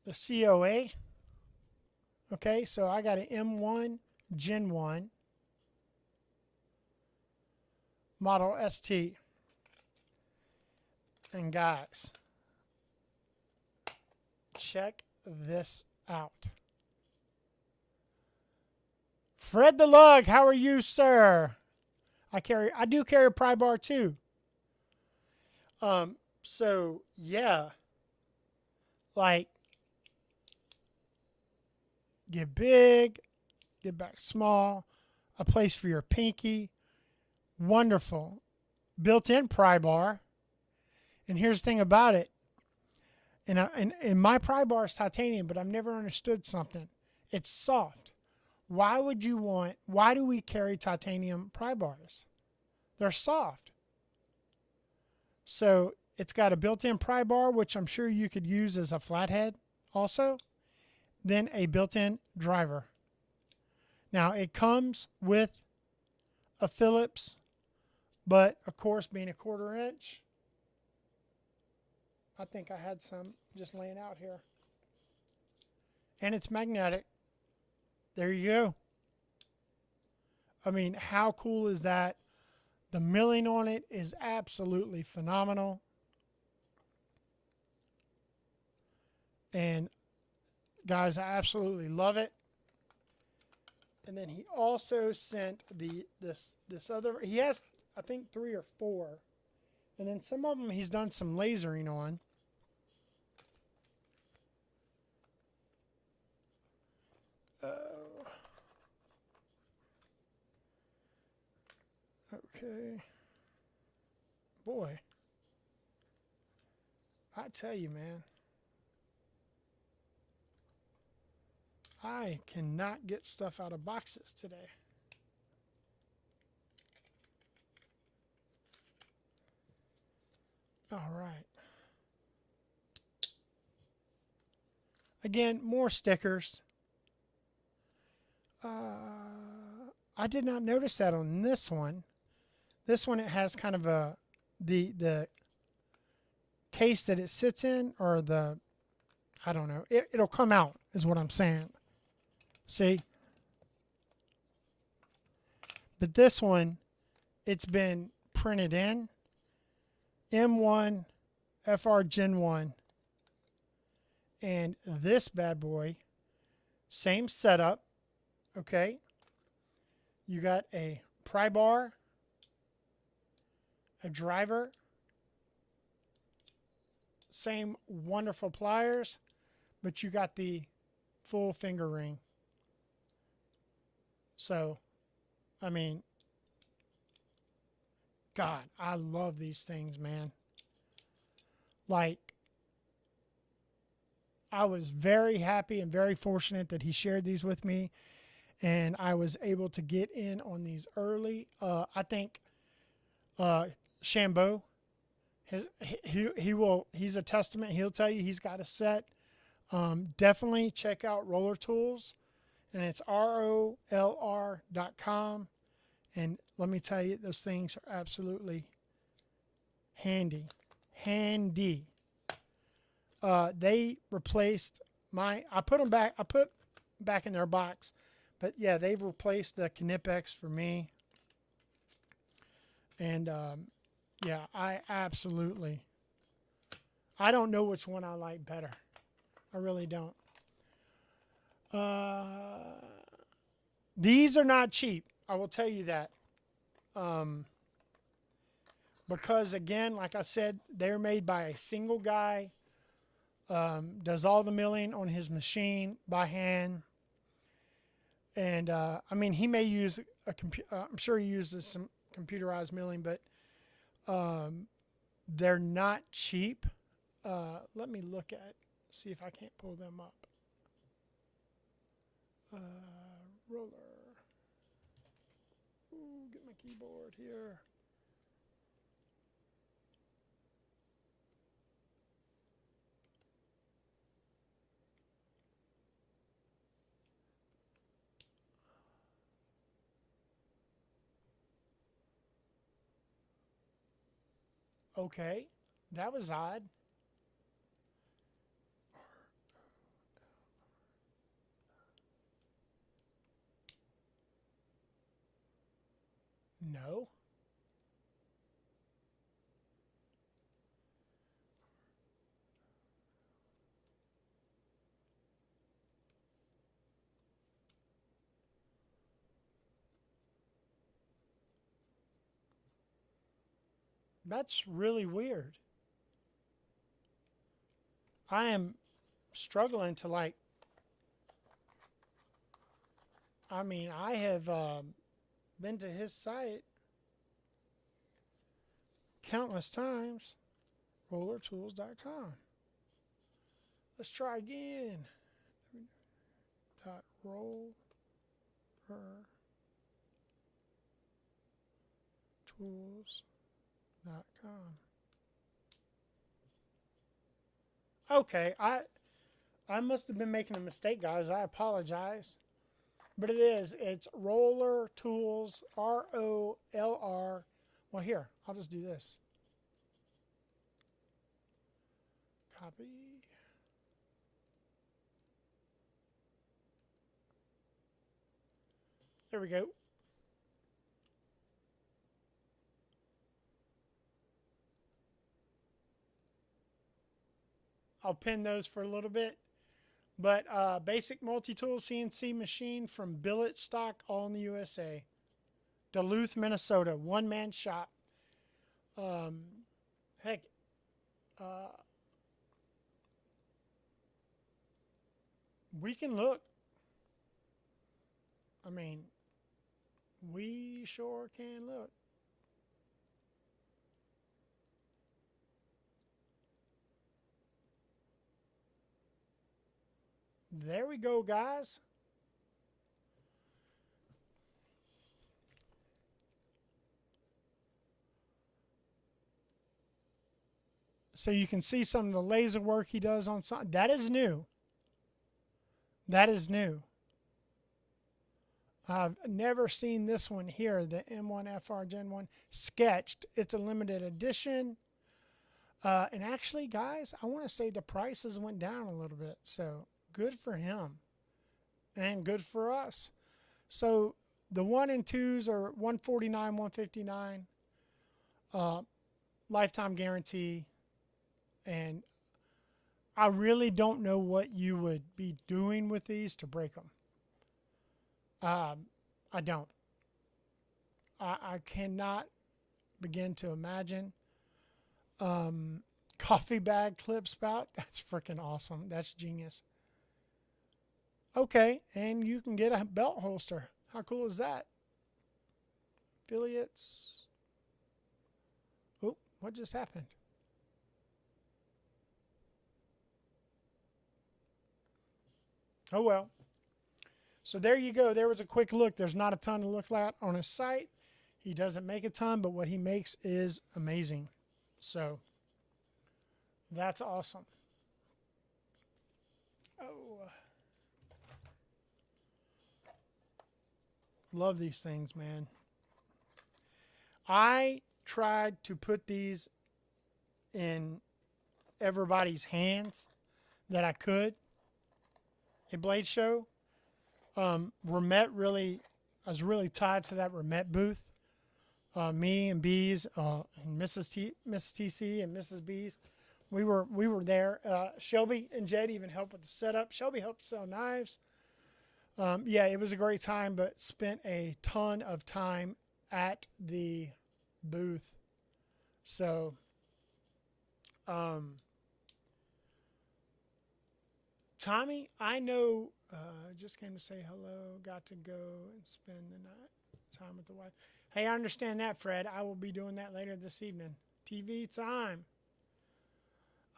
The COA. Okay, so I got an M1 Gen 1 Model ST. And guys, check this out. Fred the Lug, how are you, sir? I do carry a pry bar too. So yeah, Like, get big, get back small, a place for your pinky. Wonderful. Built-in pry bar. And here's the thing about it. And my pry bar is titanium, but I've never understood something. It's soft. Why do we carry titanium pry bars? They're soft. So it's got a built-in pry bar, which I'm sure you could use as a flathead also. Then a built-in driver. Now it comes with a Phillips, but of course being a 1/4 inch, I think I had some just laying out here. And it's magnetic. There you go. I mean, how cool is that? The milling on it is absolutely phenomenal. And guys, I absolutely love it. And then he also sent this other, he has I think 3 or 4. And then some of them he's done some lasering on. Okay. Boy. I tell you, man. I cannot get stuff out of boxes today. All right. Again, more stickers. I did not notice that on this one. This one, it has kind of the case that it sits in, or I don't know. It'll come out is what I'm saying. See? But this one, it's been printed in. M1 FR Gen 1. And this bad boy, same setup. Okay. You got a pry bar, a driver, same wonderful pliers, but you got the full finger ring. So, I mean, God, I love these things, man. Like, I was very happy and very fortunate that he shared these with me, and I was able to get in on these early. I think Shambo, he's a testament. He'll tell you he's got a set. Definitely check out Roller Tools, and it's ROLR.com. And let me tell you, those things are absolutely handy. Handy. They replaced I put back in their box. But yeah, they've replaced the Knipex for me. And yeah, I don't know which one I like better. I really don't. These are not cheap. I will tell you that. Because again, like I said, they're made by a single guy. Does all the milling on his machine by hand. And I mean, he may use a computer. I'm sure he uses some computerized milling, but they're not cheap. Let me see if I can't pull them up. Roller. Ooh, get my keyboard here. Okay, that was odd. No. That's really weird. I am struggling to like. I mean, I have been to his site countless times. Rollertools.com. Let's try again. Rollertools.com. Okay, I must have been making a mistake, guys. I apologize. But it is. It's Roller Tools, ROLR. Well, here, I'll just do this. Copy. There we go. I'll pin those for a little bit. But basic multi-tool CNC machine from billet stock, all in the USA. Duluth, Minnesota, one-man shop. Heck, we can look. I mean, we sure can look. There we go, guys. So you can see some of the laser work he does on some. That is new. That is new. I've never seen this one here, the M1FR Gen 1 sketched. It's a limited edition. And actually, guys, I want to say the prices went down a little bit. So good for him and good for us. So the 1 and 2s are $149, $159, lifetime guarantee. And I really don't know what you would be doing with these to break them. I don't. I cannot begin to imagine. Coffee bag clip spout. That's freaking awesome. That's genius. Okay, and you can get a belt holster. How cool is that? Affiliates. Oh, what just happened? Oh, well. So there you go. There was a quick look. There's not a ton to look at on his site. He doesn't make a ton, but what he makes is amazing. So that's awesome. Oh. Love these things, man. I tried to put these in everybody's hands that I could. A blade show. Remet really, I was really tied to that Remet booth. Me and Bees, and Mrs. TC and Mrs. Bees, we were there. Shelby and Jed even helped with the setup. Shelby helped sell knives. Yeah, it was a great time, but spent a ton of time at the booth. So, Tommy, I know, just came to say hello, got to go and spend the night time with the wife. Hey, I understand that, Fred. I will be doing that later this evening. TV time.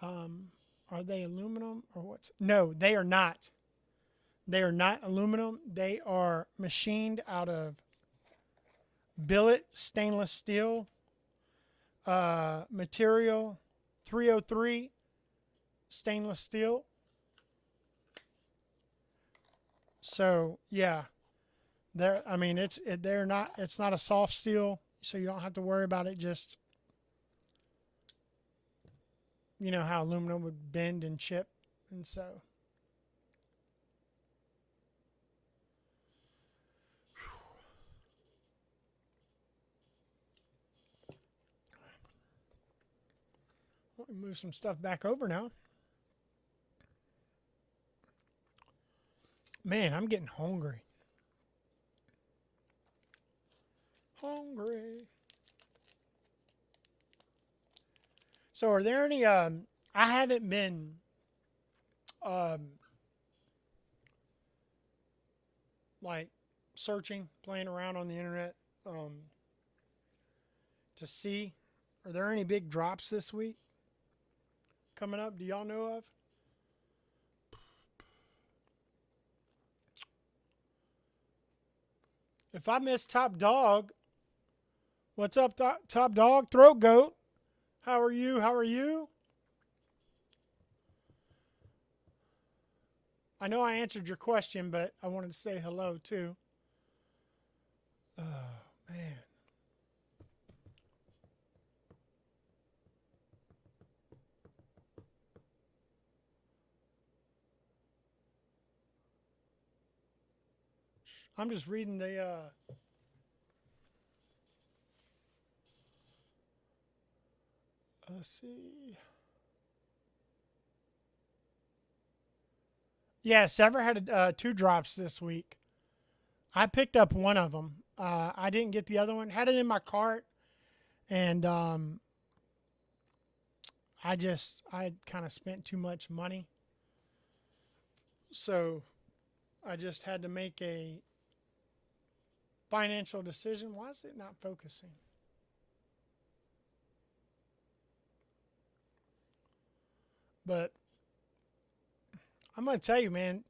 Are they aluminum or what? No, they are not. They are not aluminum. They are machined out of billet stainless steel material, 303 stainless steel. So yeah, I mean it's not a soft steel, so you don't have to worry about it. Just, you know how aluminum would bend and chip, and so. Let me move some stuff back over now. Man, I'm getting hungry. So are there any, I haven't been like searching, playing around on the internet to see, are there any big drops this week coming up? Do y'all know of? If I miss Top Dog, what's up, Top Dog? Throat Goat, how are you? How are you? I know I answered your question, but I wanted to say hello too. Oh, man. I'm just reading the let's see. Yeah, Sever had 2 drops this week. I picked up one of them. I didn't get the other one. Had it in my cart, and I kind of spent too much money, so I just had to make a financial decision. Why is it not focusing? But I'm going to tell you, man,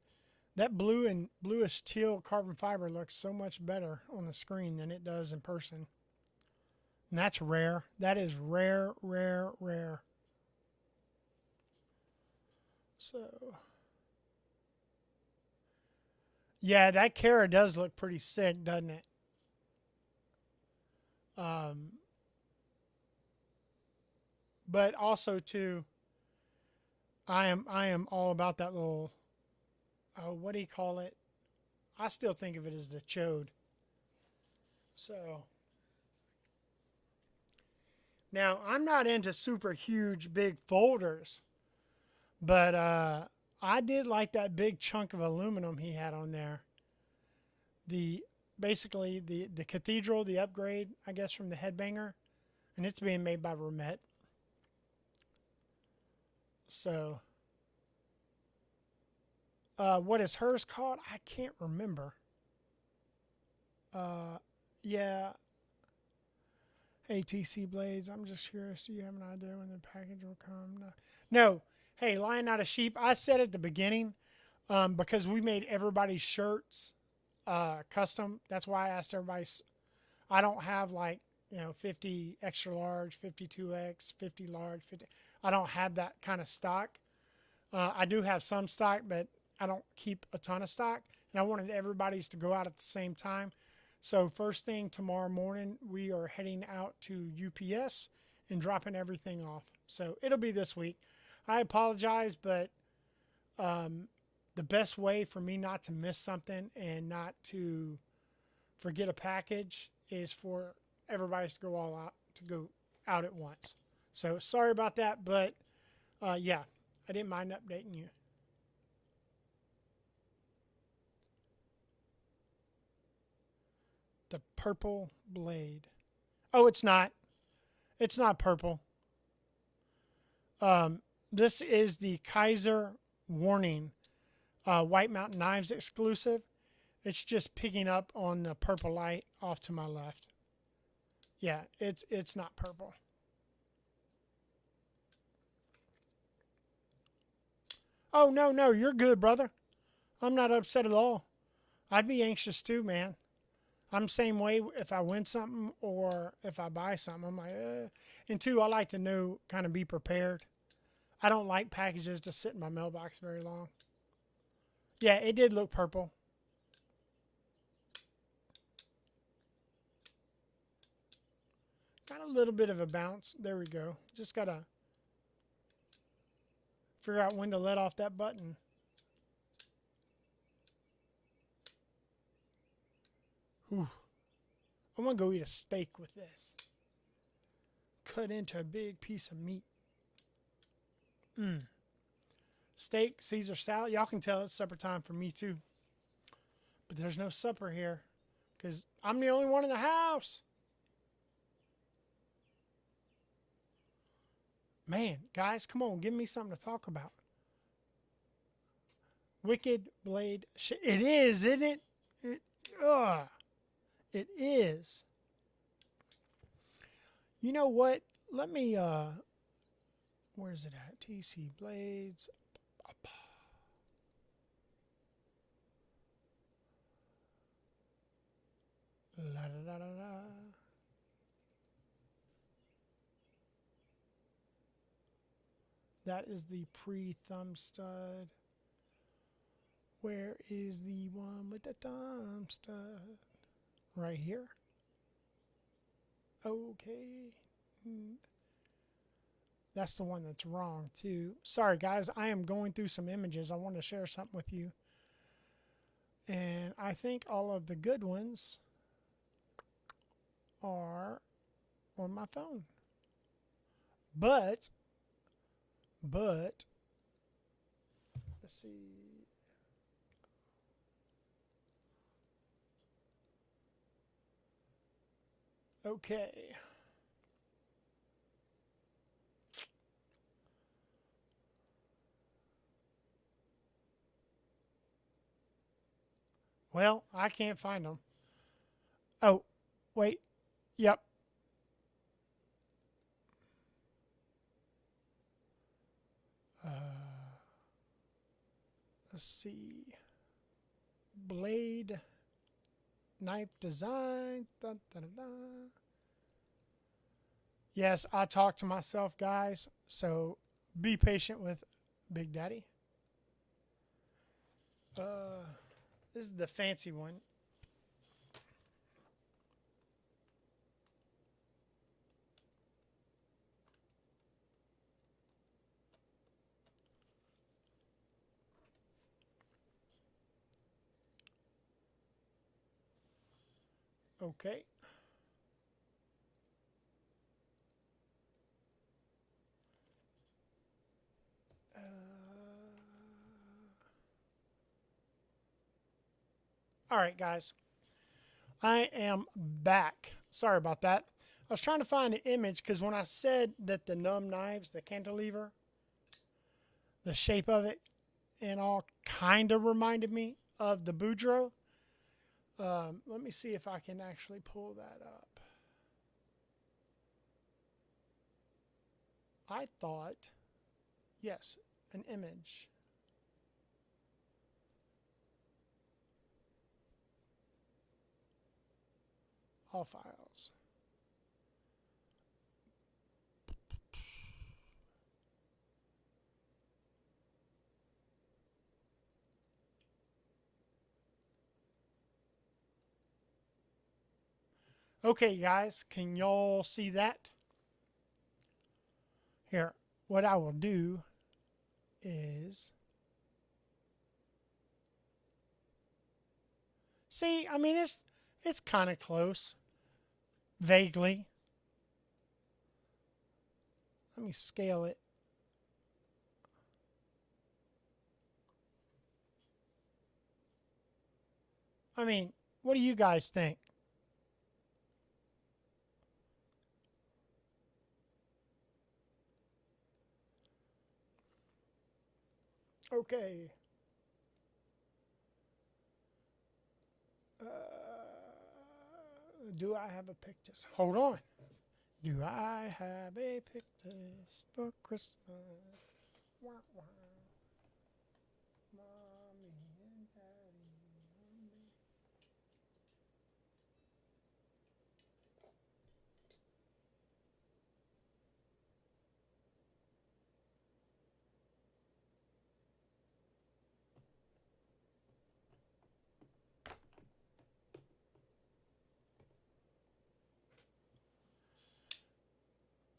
that blue and bluish teal carbon fiber looks so much better on the screen than it does in person. And that's rare. That is rare, rare, rare. So, yeah, that Kara does look pretty sick, doesn't it? But also too, I am all about that little, what do you call it? I still think of it as the chode. So now I'm not into super huge big folders, but I did like that big chunk of aluminum he had on there. Basically the cathedral, the upgrade, I guess, from the headbanger, and it's being made by Romet. So, what is hers called? I can't remember. Yeah. Hey, T.C.Blades, I'm just curious. Do you have an idea when the package will come? No. Hey, Lion Not a Sheep, I said at the beginning, because we made everybody's shirts custom. That's why I asked everybody. I don't have 50 extra large, 52X, 50 large, 50. I don't have that kind of stock. I do have some stock, but I don't keep a ton of stock. And I wanted everybody's to go out at the same time. So first thing tomorrow morning, we are heading out to UPS and dropping everything off. So it'll be this week. I apologize, but the best way for me not to miss something and not to forget a package is for everybody's to go out at once. So sorry about that, but yeah, I didn't mind updating you. The purple blade. Oh, it's not. It's not purple. This is the Kaiser Warning White Mountain Knives exclusive. It's just picking up on the purple light off to my left. Yeah, it's not purple. Oh, no, you're good, brother. I'm not upset at all. I'd be anxious too, man. I'm the same way if I win something or if I buy something. I'm like, And two, I like to know, kind of be prepared. I don't like packages to sit in my mailbox very long. Yeah, it did look purple. Got a little bit of a bounce. There we go. Just got to figure out when to let off that button. Whew. I'm going to go eat a steak with this. Cut into a big piece of meat. Steak, Caesar salad. Y'all can tell it's supper time for me too. But there's no supper here because I'm the only one in the house. Man, guys, come on. Give me something to talk about. Wicked Blade. It is, isn't it? It is. You know what? Let me, where's it at? T.C.Blades. La da da da da. That is the pre-thumb stud. Where is the one with the thumb stud? Right here. Okay. That's the one that's wrong too. Sorry guys, I am going through some images. I want to share something with you. And I think all of the good ones are on my phone. But let's see. Okay. Well, I can't find them. Oh, wait. Yep. Let's see. Blade. Knife design. Dun, dun, dun, dun. Yes, I talk to myself, guys. So be patient with Big Daddy. This is the fancy one. Okay. All right, guys. I am back. Sorry about that. I was trying to find an image because when I said that the numb knives, the cantilever, the shape of it and all kind of reminded me of the Boudreaux. Let me see if I can actually pull that up. I thought, yes, an image. All files. Okay, guys, can y'all see that? Here, what I will do is... See, I mean, it's kind of close. Vaguely. Let me scale it. I mean, what do you guys think? Okay. Do I have a picture? Hold on. Do I have a picture for Christmas? Wah, wah. Mommy and Daddy.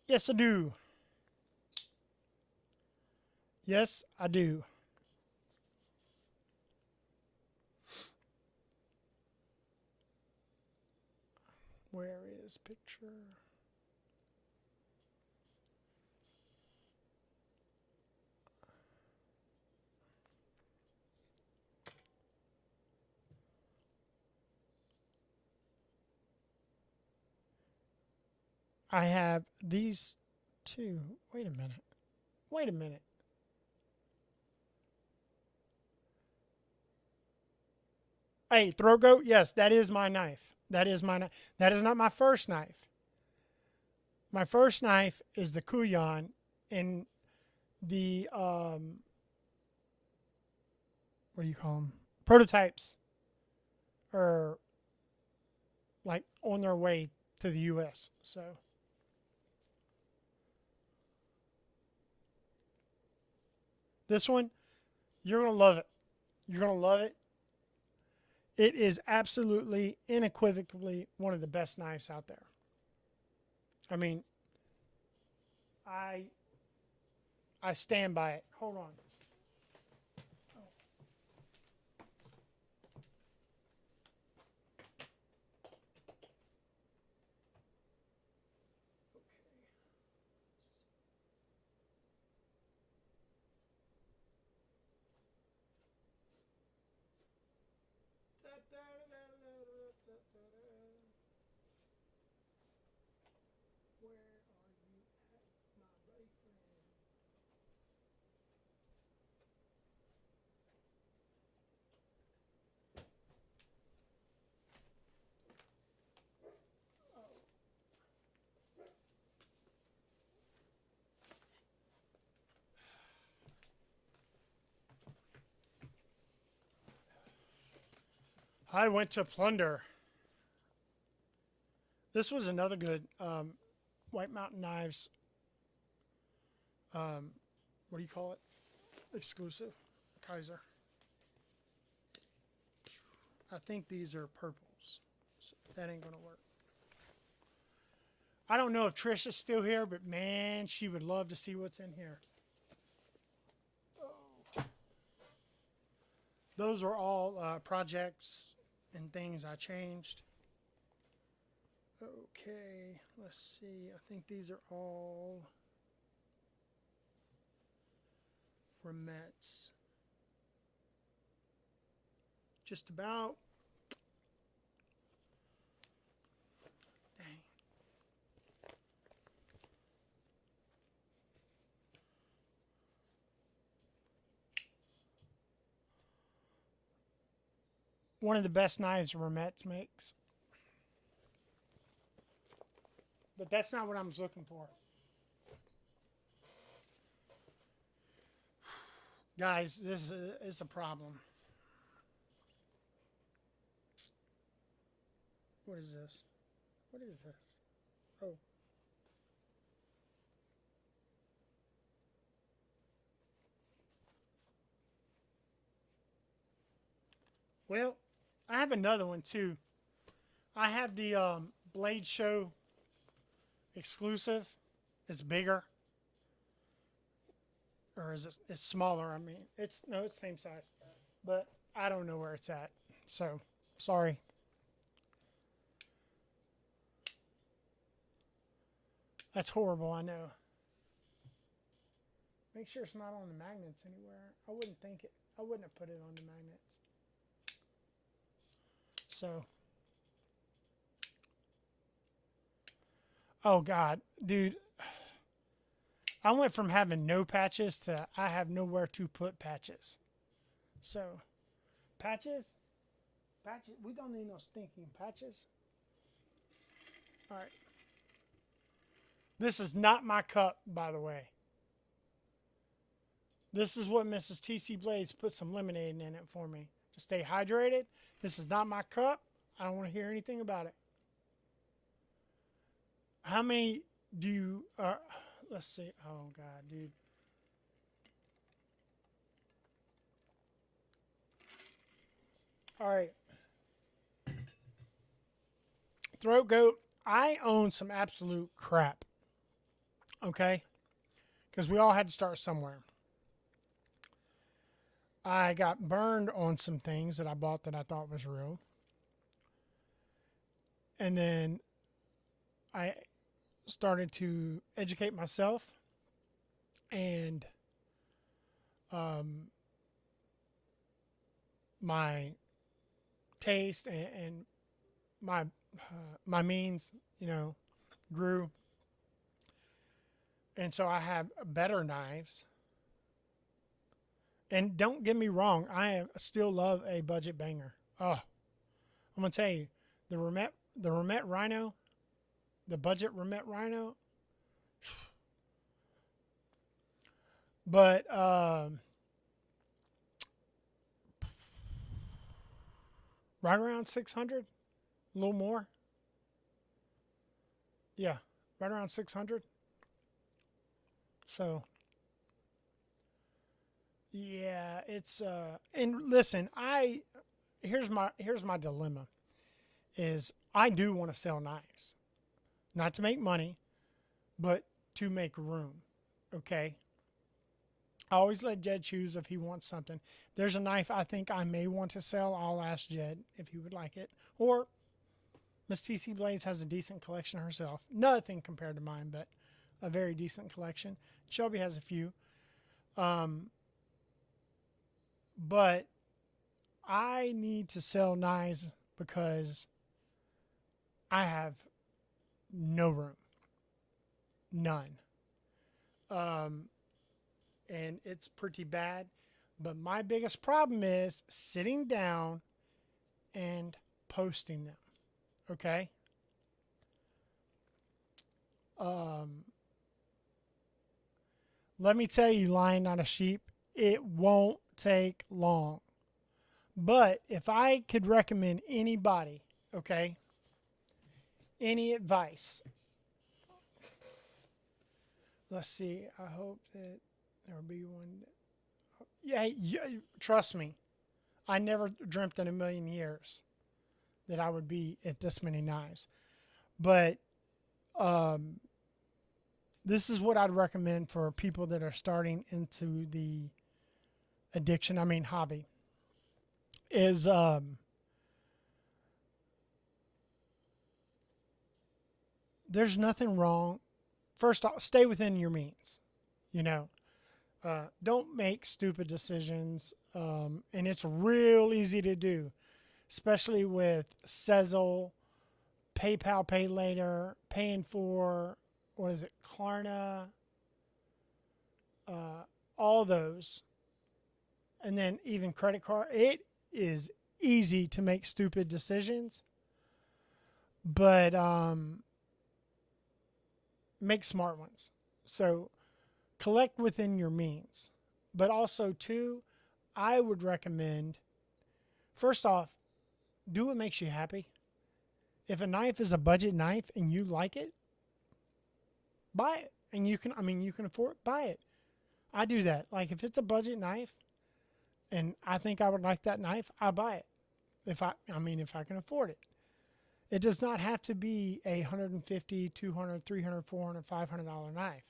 Yes, I do. Yes, I do. Where is picture? I have these two. Wait a minute. Wait a minute. Hey, throat goat. Yes, that is my knife. That is my knife. That is not my first knife. My first knife is the Couyon, and the what do you call them? Prototypes are like on their way to the U.S. So this one, you're gonna love it. You're gonna love it. It is absolutely, unequivocally one of the best knives out there. I mean, I I stand by it. Hold on. Where are you at, my buddy friend? I went to Plunder. This was another good White Mountain Knives. What do you call it? Exclusive. Kaiser. I think these are purples. So that ain't going to work. I don't know if Trish is still here, but man, she would love to see what's in here. Oh. Those were all projects and things I changed. Okay, let's see. I think these are all Remets. Just about. Dang. One of the best knives Remets makes. But that's not what I was looking for. Guys, this is a problem. What is this? What is this? Oh. Well, I have another one too. I have the Blade Show exclusive. It's bigger. Or is it? It's smaller. I mean, it's the same size. But I don't know where it's at. So, sorry. That's horrible, I know. Make sure it's not on the magnets anywhere. I wouldn't think it. I wouldn't have put it on the magnets. So. Oh, God. Dude. I went from having no patches to I have nowhere to put patches. So, patches. We don't need no stinking patches. All right. This is not my cup, by the way. This is what Mrs. T.C.Blades put some lemonade in it for me to stay hydrated. This is not my cup. I don't want to hear anything about it. How many do you... let's see. Oh, God, dude. All right. Throat Goat. I own some absolute crap. Okay? Because we all had to start somewhere. I got burned on some things that I bought that I thought was real. And then I started to educate myself and my taste and my means, grew. And so I have better knives. And don't get me wrong, I still love a budget banger. Oh, I'm gonna tell you, the Remet Rhino, the budget Remet Rhino. But right around 600, a little more. Yeah, right around 600. So yeah, it's and listen, here's my dilemma is I do want to sell knives. Not to make money, but to make room. Okay? I always let Jed choose if he wants something. If there's a knife I think I may want to sell, I'll ask Jed if he would like it. Or Miss T.C.Blades has a decent collection herself. Nothing compared to mine, but a very decent collection. Shelby has a few. But I need to sell knives because I have no room. None. And it's pretty bad. But my biggest problem is sitting down and posting them. Okay? Let me tell you, lying on a sheep, it won't take long. But if I could recommend anybody, okay, any advice, let's see, I hope that there'll be one. Yeah, trust me, I never dreamt in a million years that I would be at this many knives. But this is what I'd recommend for people that are starting into the hobby, is there's nothing wrong. First off, stay within your means. You know, don't make stupid decisions, and it's real easy to do, especially with Sezzle, PayPal Pay Later, paying for, what is it, Klarna, all those, and then even credit card. It is easy to make stupid decisions, but make smart ones. So collect within your means. But also, too, I would recommend, first off, do what makes you happy. If a knife is a budget knife and you like it, buy it. And you can afford it, buy it. I do that. Like, if it's a budget knife and I think I would like that knife, I buy it. If I can afford it. It does not have to be a $150, $200, $300, $400, $500 knife.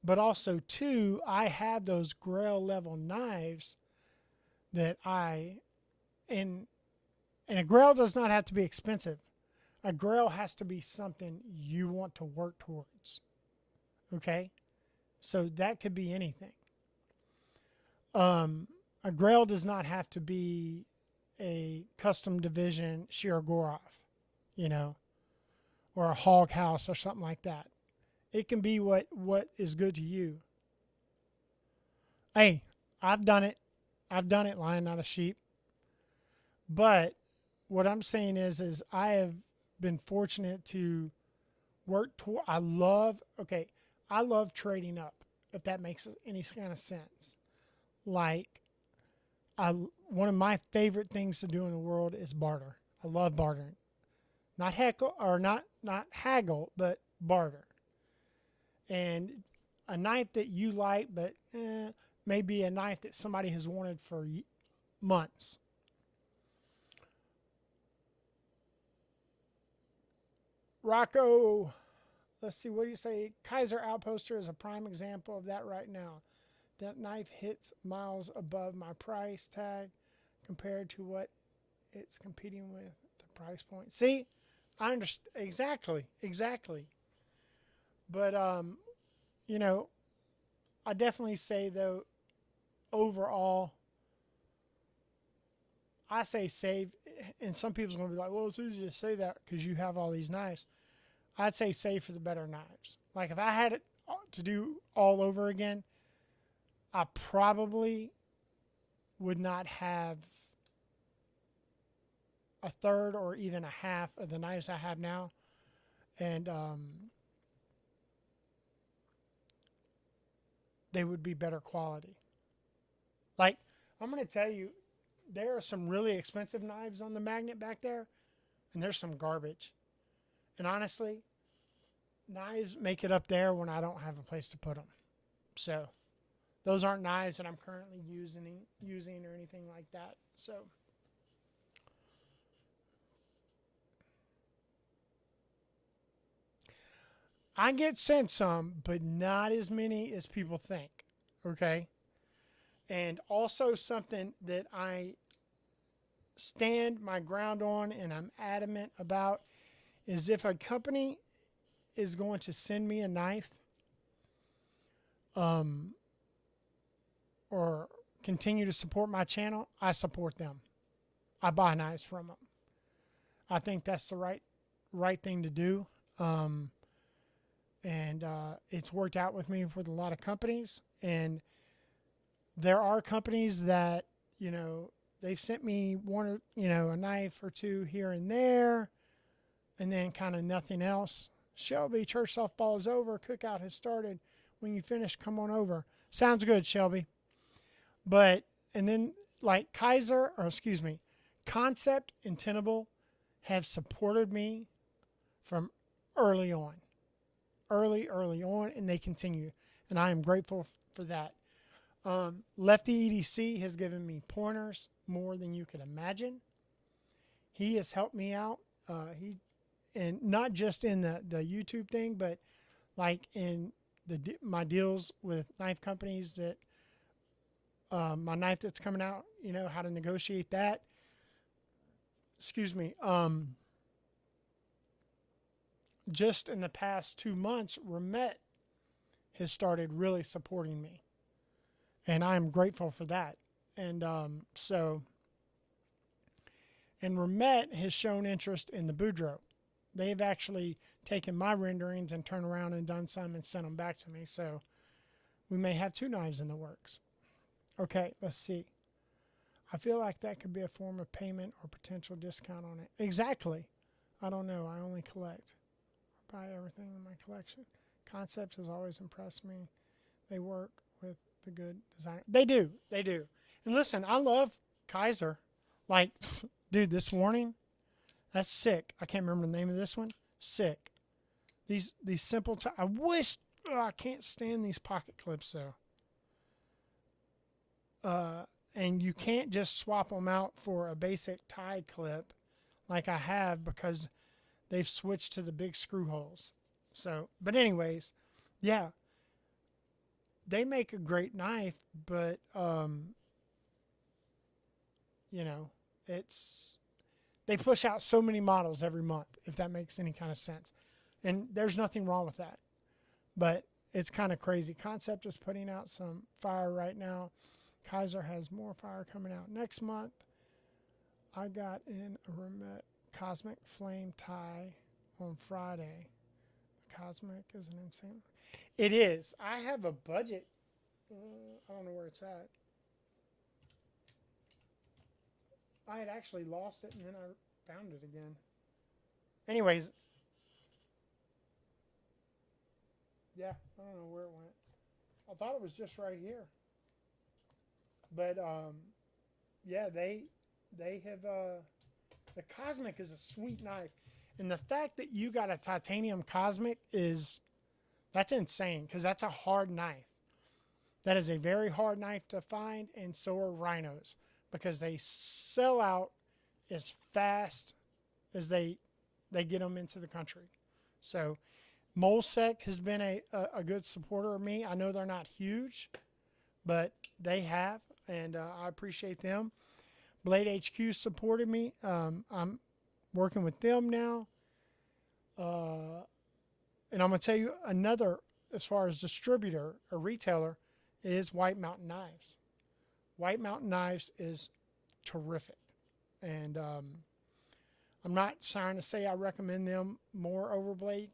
But also, too, I have those Grail level knives that and a Grail does not have to be expensive. A Grail has to be something you want to work towards. Okay? So that could be anything. A Grail does not have to be a custom division Shirogorov, or a Hog House or something like that. It can be what is good to you. Hey, I've done it. Lying on a sheep. But what I'm saying is I have been fortunate to work toward. I love trading up, if that makes any kind of sense. Like, one of my favorite things to do in the world is barter. I love bartering. Not heckle, or not haggle, but barter. And a knife that you like, but maybe a knife that somebody has wanted for months. Rocco, let's see, what do you say? Kaiser Outposter is a prime example of that right now. That knife hits miles above my price tag compared to what it's competing with, the price point. See, I understand. Exactly. But, I definitely say, though, overall, I say save. And some people's going to be like, well, it's easy to say that because you have all these knives. I'd say save for the better knives. Like, if I had it to do all over again, I probably would not have a third or even a half of the knives I have now. And they would be better quality. Like, I'm going to tell you, there are some really expensive knives on the magnet back there, and there's some garbage. And honestly, knives make it up there when I don't have a place to put them. So those aren't knives that I'm currently using or anything like that. So I get sent some, but not as many as people think. Okay? And also something that I stand my ground on and I'm adamant about is if a company is going to send me a knife or continue to support my channel, I support them. I buy knives from them. I think that's the right thing to do. And it's worked out with me with a lot of companies. And there are companies that, you know, they've sent me one or, you know, a knife or two here and there, and then kind of nothing else. Shelby, church softball is over. Cookout has started. When you finish, come on over. Sounds good, Shelby. But, and then like Concept and Tenable have supported me from early on. Early on, and they continue. And I am grateful for that. Lefty EDC has given me pointers more than you could imagine. He has helped me out. And not just in the YouTube thing, but like in my deals with knife companies that my knife that's coming out, you know, how to negotiate that. Just in the past 2 months, Remet has started really supporting me. And I'm grateful for that. And and Remet has shown interest in the Boudreaux. They've actually taken my renderings and turned around and done some and sent them back to me. So we may have 2 knives in the works. Okay, let's see. I feel like that could be a form of payment or potential discount on it. Exactly. I don't know. I only collect. Buy everything in my collection. Concept has always impressed me. They work with the good designer. They do. And listen, I love Kaiser. Like, dude, this warning, that's sick. I can't remember the name of this one. Sick. These simple. I wish. I can't stand these pocket clips though. And you can't just swap them out for a basic tie clip, like I have, because they've switched to the big screw holes. So, but anyways, yeah, they make a great knife, but you know, they push out so many models every month, if that makes any kind of sense. And there's nothing wrong with that, but it's kind of crazy. Concept is putting out some fire right now. Kaiser has more fire coming out next month. I got in a Remet Cosmic Flame tie on Friday. Cosmic is an insane. It is. I have a budget. I don't know where it's at. I had actually lost it and then I found it again. Anyways. Yeah, I don't know where it went. I thought it was just right here. But yeah, they have the Cosmic is a sweet knife. And the fact that you got a titanium Cosmic that's insane, because that's a hard knife. That is a very hard knife to find, and so are rhinos, because they sell out as fast as they get them into the country. So Molsec has been a good supporter of me. I know they're not huge, but they have, and I appreciate them. Blade HQ supported me. I'm working with them now. And I'm going to tell you another, as far as distributor or retailer, is White Mountain Knives. White Mountain Knives is terrific. And I'm not trying to say I recommend them more over Blade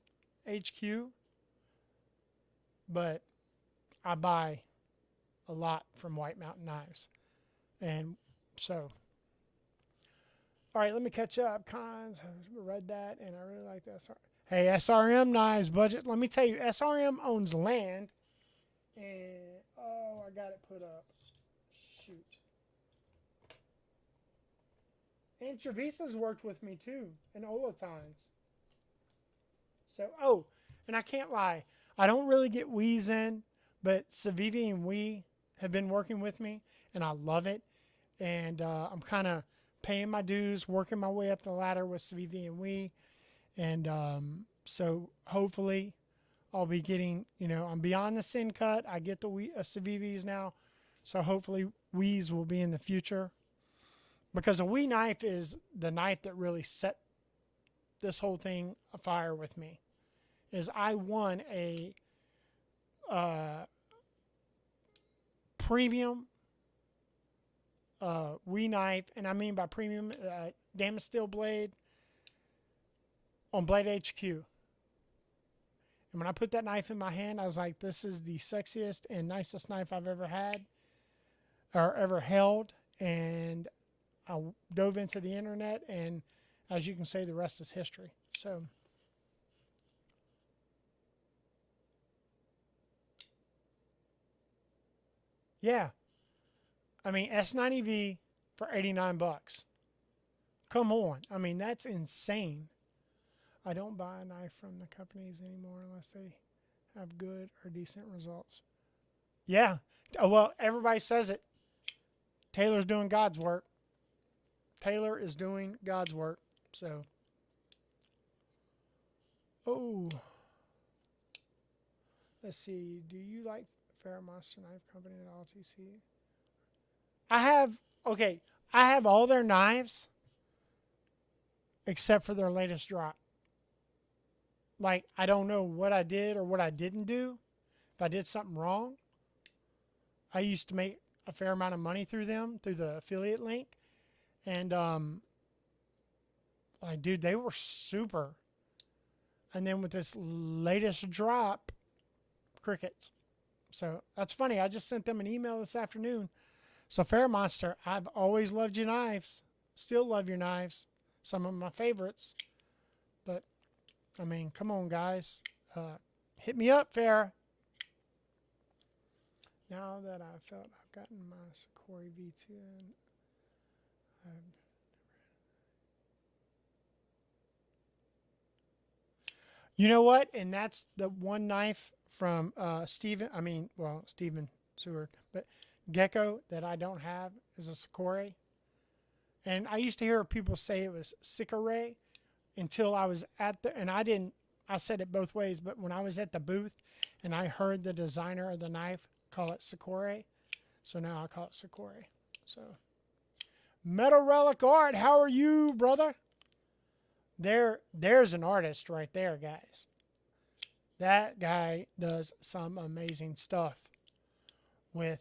HQ, but I buy a lot from White Mountain Knives. And so All right, let me catch up. Cons, I read that, and I really like the SRM. Hey, SRM knives budget. Let me tell you, SRM owns land, and oh, I got it put up. Shoot. And Trevisa's worked with me too, and Olatines. So, oh, and I can't lie, I don't really get Wees in, but Civivi and Wee have been working with me, and I love it. And I'm kind of paying my dues, working my way up the ladder with Civivi and Wee. And so hopefully I'll be getting, I'm beyond the sin cut. I get the Civivis now. So hopefully Wees will be in the future. Because a Wee knife is the knife that really set this whole thing afire with me. Is I won a premium Wee knife, and I mean by premium, Damascus steel blade on Blade HQ. And when I put that knife in my hand, I was like, this is the sexiest and nicest knife I've ever had or ever held. And I dove into the internet, and as you can say, the rest is history. So, yeah. I mean, S90V for 89 bucks. Come on. I mean, that's insane. I don't buy a knife from the companies anymore unless they have good or decent results. Yeah. Oh, well, everybody says it. Taylor's doing God's work. Taylor is doing God's work. So, oh. Let's see. Do you like Fairmonster Knife Company at all, TC? I have all their knives except for their latest drop. Like, I don't know what I did or what I didn't do. If I did something wrong. I used to make a fair amount of money through them, through the affiliate link. And, like, dude, they were super. And then with this latest drop, crickets. So, that's funny. I just sent them an email this afternoon. So, Fairmonster, I've always loved your knives. Still love your knives. Some of my favorites. But, I mean, come on, guys. Hit me up, Fair. Now that I felt I've gotten my Sakura V2 in, you know what? And that's the one knife from Steven Seward, but Gecko that I don't have is a Sakura. And I used to hear people say it was Sakura until I was at the, and I said it both ways, but when I was at the booth and I heard the designer of the knife call it Sakura, so now I call it Sakura. So, Metal Relic Art, how are you, brother? There's an artist right there, guys. That guy does some amazing stuff with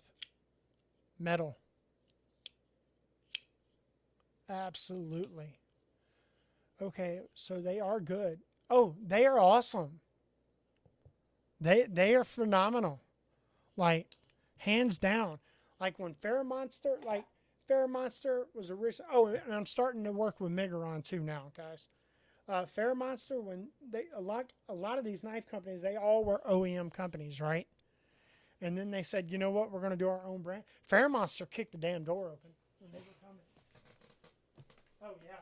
metal. Absolutely. Okay, so they are good. Oh, they are awesome. They are phenomenal. Like, hands down. Like when Fairmonster was original. Oh, and I'm starting to work with Megaron too now, guys. Fairmonster, when a lot of these knife companies, they all were OEM companies, right? And then they said, you know what, we're going to do our own brand. Fairmonster kicked the damn door open when they were coming. Oh yeah.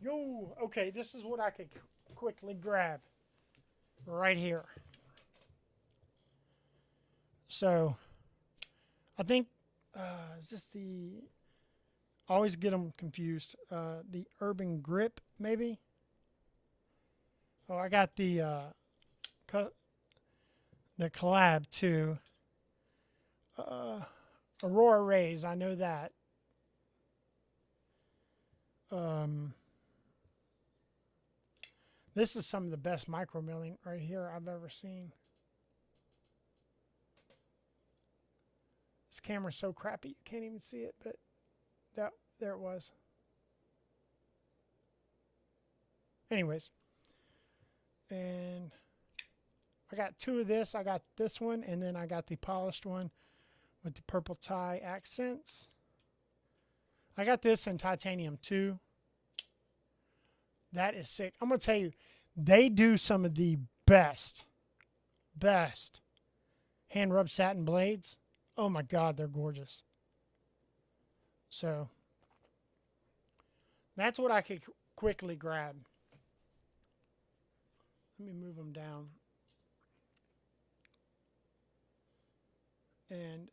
Yo, okay, this is what I could quickly grab right here. So, I think, is this the, I always get them confused, the Urban Grip, maybe? Oh, I got the collab too. Aurora Rays, I know that. This is some of the best micro milling right here I've ever seen. This camera's so crappy you can't even see it, but there it was. Anyways, and I got two of this. I got this one, and then I got the polished one with the purple tie accents. I got this in titanium too. That is sick. I'm going to tell you, they do some of the best hand rubbed satin blades. Oh my God, they're gorgeous. So that's what I could quickly grab. Let me move them down. And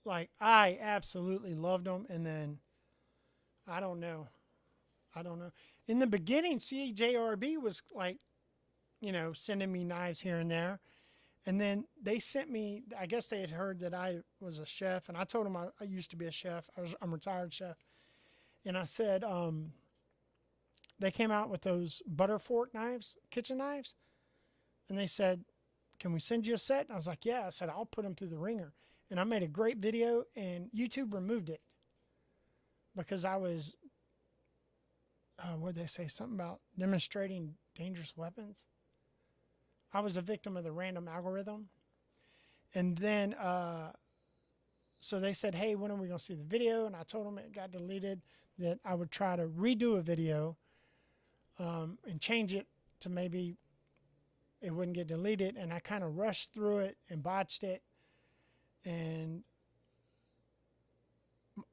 like, I absolutely loved them. And then, I don't know. In the beginning, CJRB was like, you know, sending me knives here and there. And then they sent me, I guess they had heard that I was a chef. And I told them I used to be a chef. I'm a retired chef. And I said, they came out with those butter fork knives, kitchen knives. And they said, can we send you a set? And I was like, yeah. I said, I'll put them through the ringer. And I made a great video, and YouTube removed it because I was, what did they say? Something about demonstrating dangerous weapons. I was a victim of the random algorithm. And then, so they said, hey, when are we going to see the video? And I told them it got deleted, that I would try to redo a video and change it to maybe it wouldn't get deleted. And I kind of rushed through it and botched it. And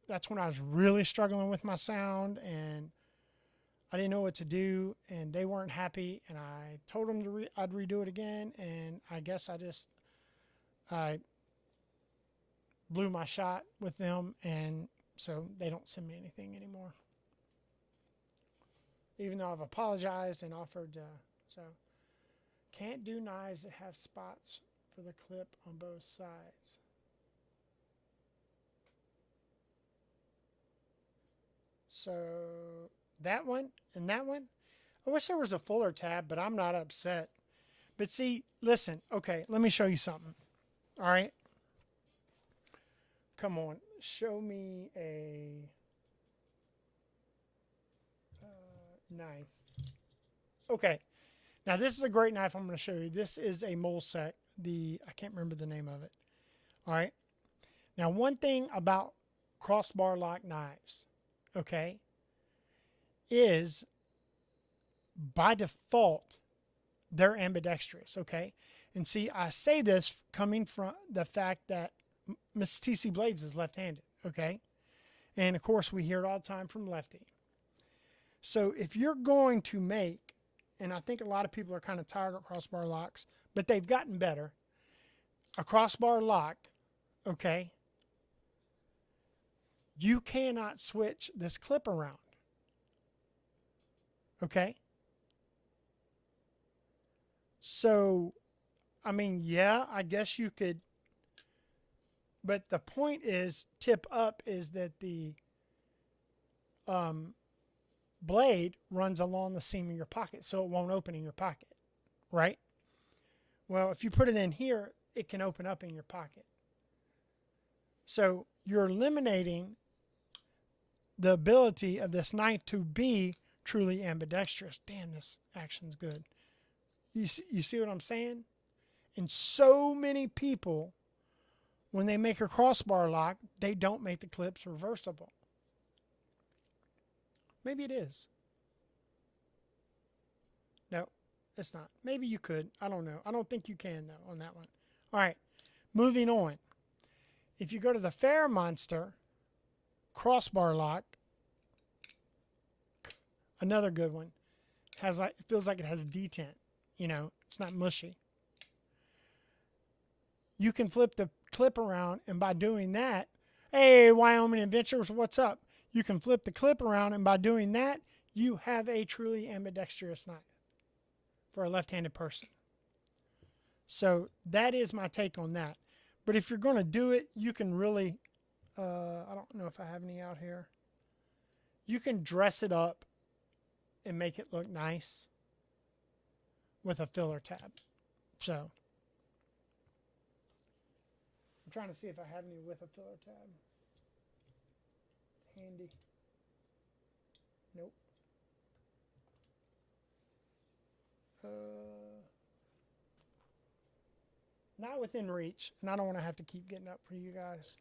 that's when I was really struggling with my sound, and I didn't know what to do, and they weren't happy, and I told them I'd redo it again, and I guess I blew my shot with them, and so they don't send me anything anymore. Even though I've apologized and offered, so can't do knives that have spots for the clip on both sides. So that one and that one, I wish there was a fuller tab, but I'm not upset. But see, listen, okay, let me show you something. All right. Come on, show me a knife. Okay, now this is a great knife I'm going to show you. This is a Molsec. I can't remember the name of it. All right. Now, one thing about crossbar lock knives, okay, is by default they're ambidextrous, okay? And see, I say this coming from the fact that Miss T.C.Blades is left-handed, okay? And of course, we hear it all the time from Lefty. So if you're going to make, and I think a lot of people are kind of tired of crossbar locks, but they've gotten better, a crossbar lock, okay, you cannot switch this clip around. Okay? So, I mean, yeah, I guess you could, but the point is, tip up is that the blade runs along the seam of your pocket, so it won't open in your pocket, right? Well, if you put it in here, it can open up in your pocket. So you're eliminating the ability of this knife to be truly ambidextrous. Damn, this action's good. You see what I'm saying? And so many people, when they make a crossbar lock, they don't make the clips reversible. Maybe it is. No, it's not. Maybe you could. I don't know. I don't think you can, though, on that one. All right, moving on. If you go to the Fair Monster crossbar lock, Another good one. Has like, it feels like it has detent. You know, it's not mushy. You can flip the clip around, and by doing that, hey, Wyoming Adventures, what's up? You can flip the clip around, and by doing that, you have a truly ambidextrous knife for a left-handed person. So that is my take on that. But if you're going to do it, you can really, I don't know if I have any out here. You can dress it up and make it look nice with a filler tab. So I'm trying to see if I have any with a filler tab. Handy. Nope. Not within reach, and I don't want to have to keep getting up for you guys.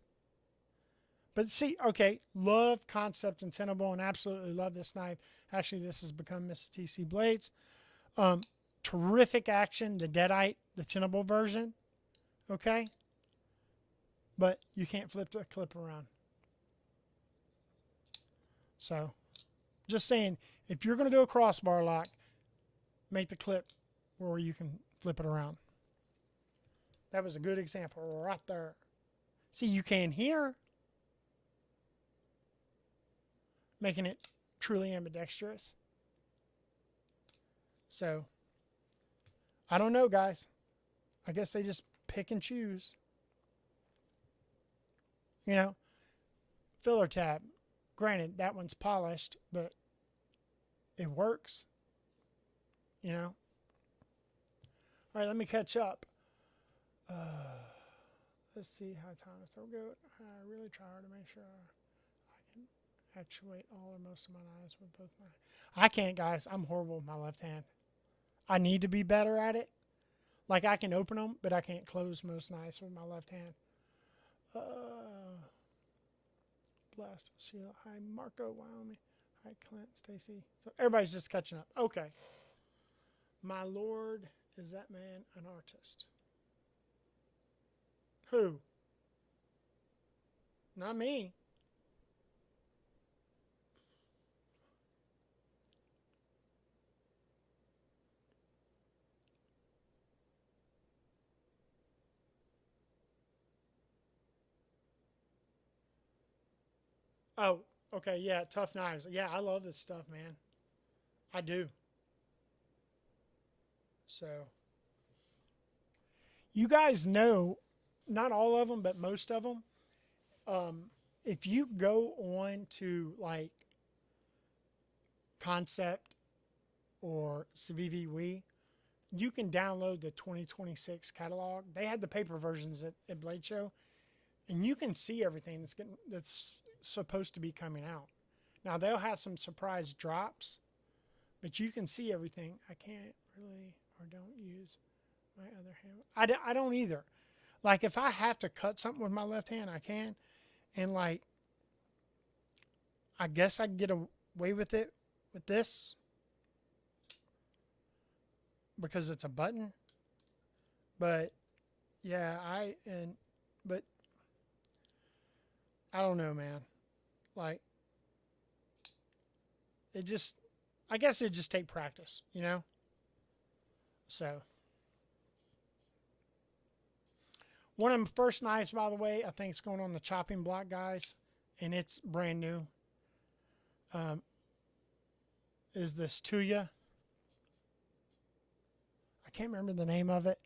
But see, okay, love concept and Tenable, and absolutely love this knife. Actually, this has become Mrs. T.C.Blades. Terrific action, the Deadite, the Tenable version. Okay? But you can't flip the clip around. So, just saying, if you're going to do a crossbar lock, make the clip where you can flip it around. That was a good example right there. See, you can here. Making it truly ambidextrous. So, I don't know, guys. I guess they just pick and choose. You know, filler tab. Granted, that one's polished, but it works. You know. All right, let me catch up. Let's see how time is. So go. I really try hard to make sure I can actuate all or most of my knives with both my. I can't, guys. I'm horrible with my left hand. I need to be better at it. Like I can open them, but I can't close most knives with my left hand. Blast Sheila. Hi, Marco, Wyoming. Hi, Clint, Stacy. So everybody's just catching up. Okay. My lord, is that man an artist? Who? Not me. Oh, okay, yeah, tough knives. Yeah, I love this stuff, man. I do. So, you guys know, not all of them, but most of them, if you go on to like Concept or CVV, you can download the 2026 catalog. They had the paper versions at Blade Show, and you can see everything that's supposed to be coming out. Now they'll have some surprise drops, but you can see everything. I can't really or don't use my other hand. I don't either. Like if I have to cut something with my left hand, I can, and like I guess I can get away with it with this because it's a button. But yeah, but I don't know, man. Like it just, I guess it just take practice, you know? So one of the first knives, by the way, I think it's going on the chopping block, guys, and it's brand new. Is this Tuya? I can't remember the name of it.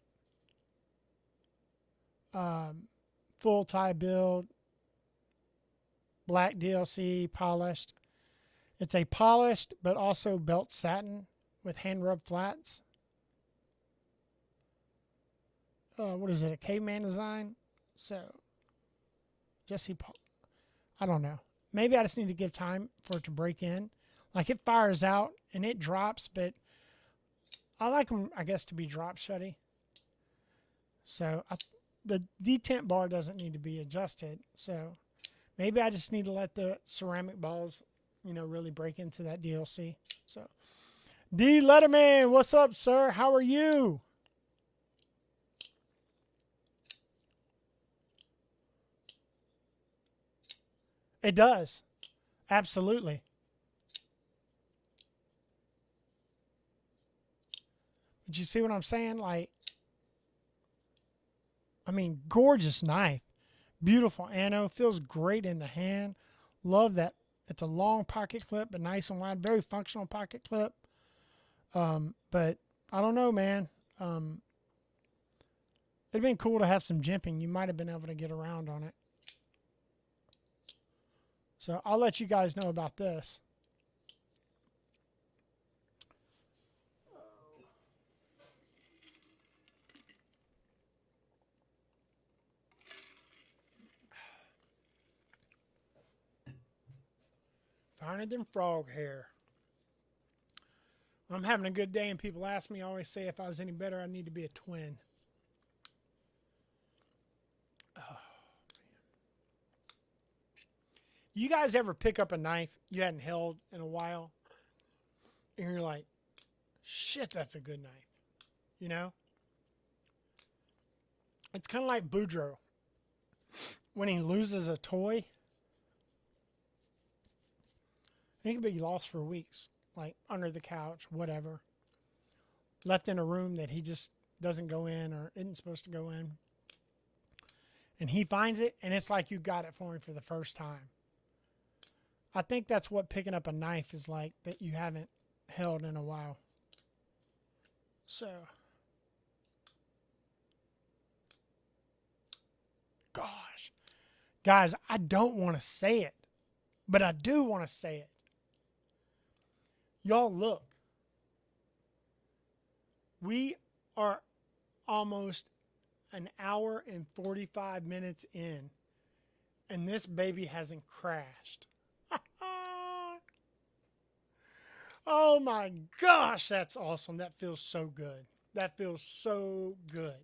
Full tie build, black DLC, polished. It's a polished but also belt satin with hand rub flats. What is it? A caveman design? So, Jesse Paul. I don't know. Maybe I just need to give time for it to break in. Like it fires out and it drops, but I like them, I guess, to be drop shutty. So the detent bar doesn't need to be adjusted. So maybe I just need to let the ceramic balls, you know, really break into that DLC. So D Letterman, what's up, sir? How are you? It does. Absolutely. But you see what I'm saying? Like, I mean, gorgeous knife. Beautiful ano. Feels great in the hand. Love that. It's a long pocket clip, but nice and wide. Very functional pocket clip. But I don't know, man. It'd been cool to have some jimping. You might have been able to get around on it. So I'll let you guys know about this. Finer than frog hair. I'm having a good day and people ask me, I always say if I was any better, I need to be a twin. Oh, man. You guys ever pick up a knife you hadn't held in a while and you're like, shit, that's a good knife. You know? It's kind of like Boudreaux. When he loses a toy, he can be lost for weeks, like under the couch, whatever. Left in a room that he just doesn't go in or isn't supposed to go in. And he finds it, and it's like you got it for him for the first time. I think that's what picking up a knife is like that you haven't held in a while. So, gosh. Guys, I don't want to say it, but I do want to say it. Y'all look. We are almost an hour and 45 minutes in, and this baby hasn't crashed. Oh my gosh, that's awesome. That feels so good. That feels so good.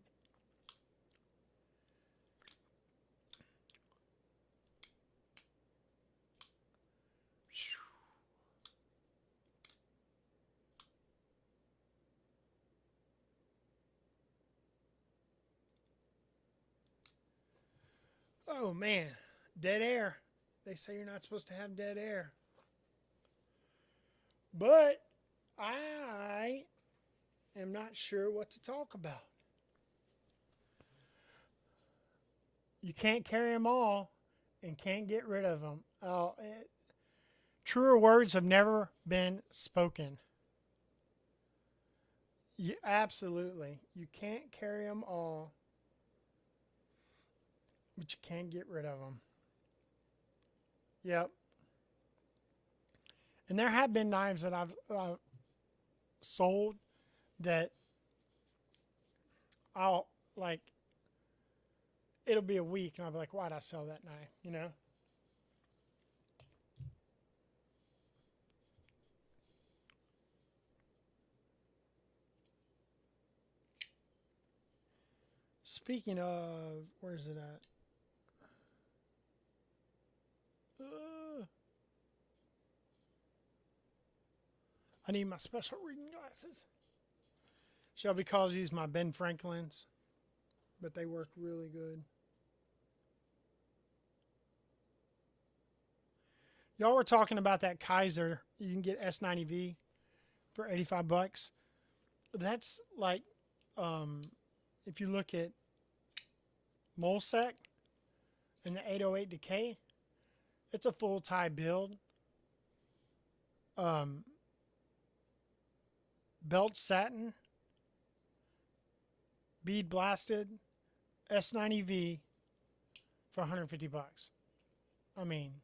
Oh man, dead air. They say you're not supposed to have dead air. But I am not sure what to talk about. You can't carry them all and can't get rid of them. Truer words have never been spoken. Absolutely. You can't carry them all, but you can get rid of them. Yep. And there have been knives that I've sold that I'll, like, it'll be a week and I'll be like, why'd I sell that knife, you know? Speaking of, where's it at? I need my special reading glasses. Shelby calls these my Ben Franklin's, but they work really good. Y'all were talking about that Kaiser. You can get S90V for $85. That's like, if you look at Molsec and the 808 Decay, it's a full tie build. Belt satin, bead blasted, S90V for $150. I mean,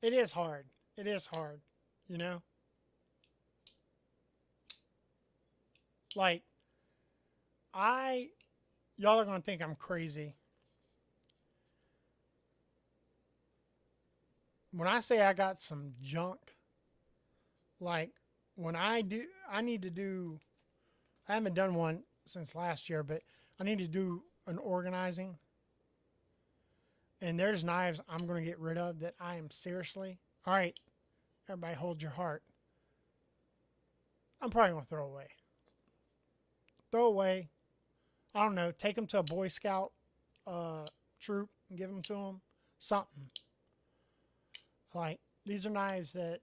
it is hard. It is hard, you know? Like, y'all are going to think I'm crazy. When I say I got some junk, like when I need to do, I haven't done one since last year, but I need to do an organizing. And there's knives I'm going to get rid of that I am seriously, all right, everybody hold your heart. I'm probably going to throw away. Throw away. I don't know, take them to a Boy Scout troop and give them to them. Something. Like, These are knives that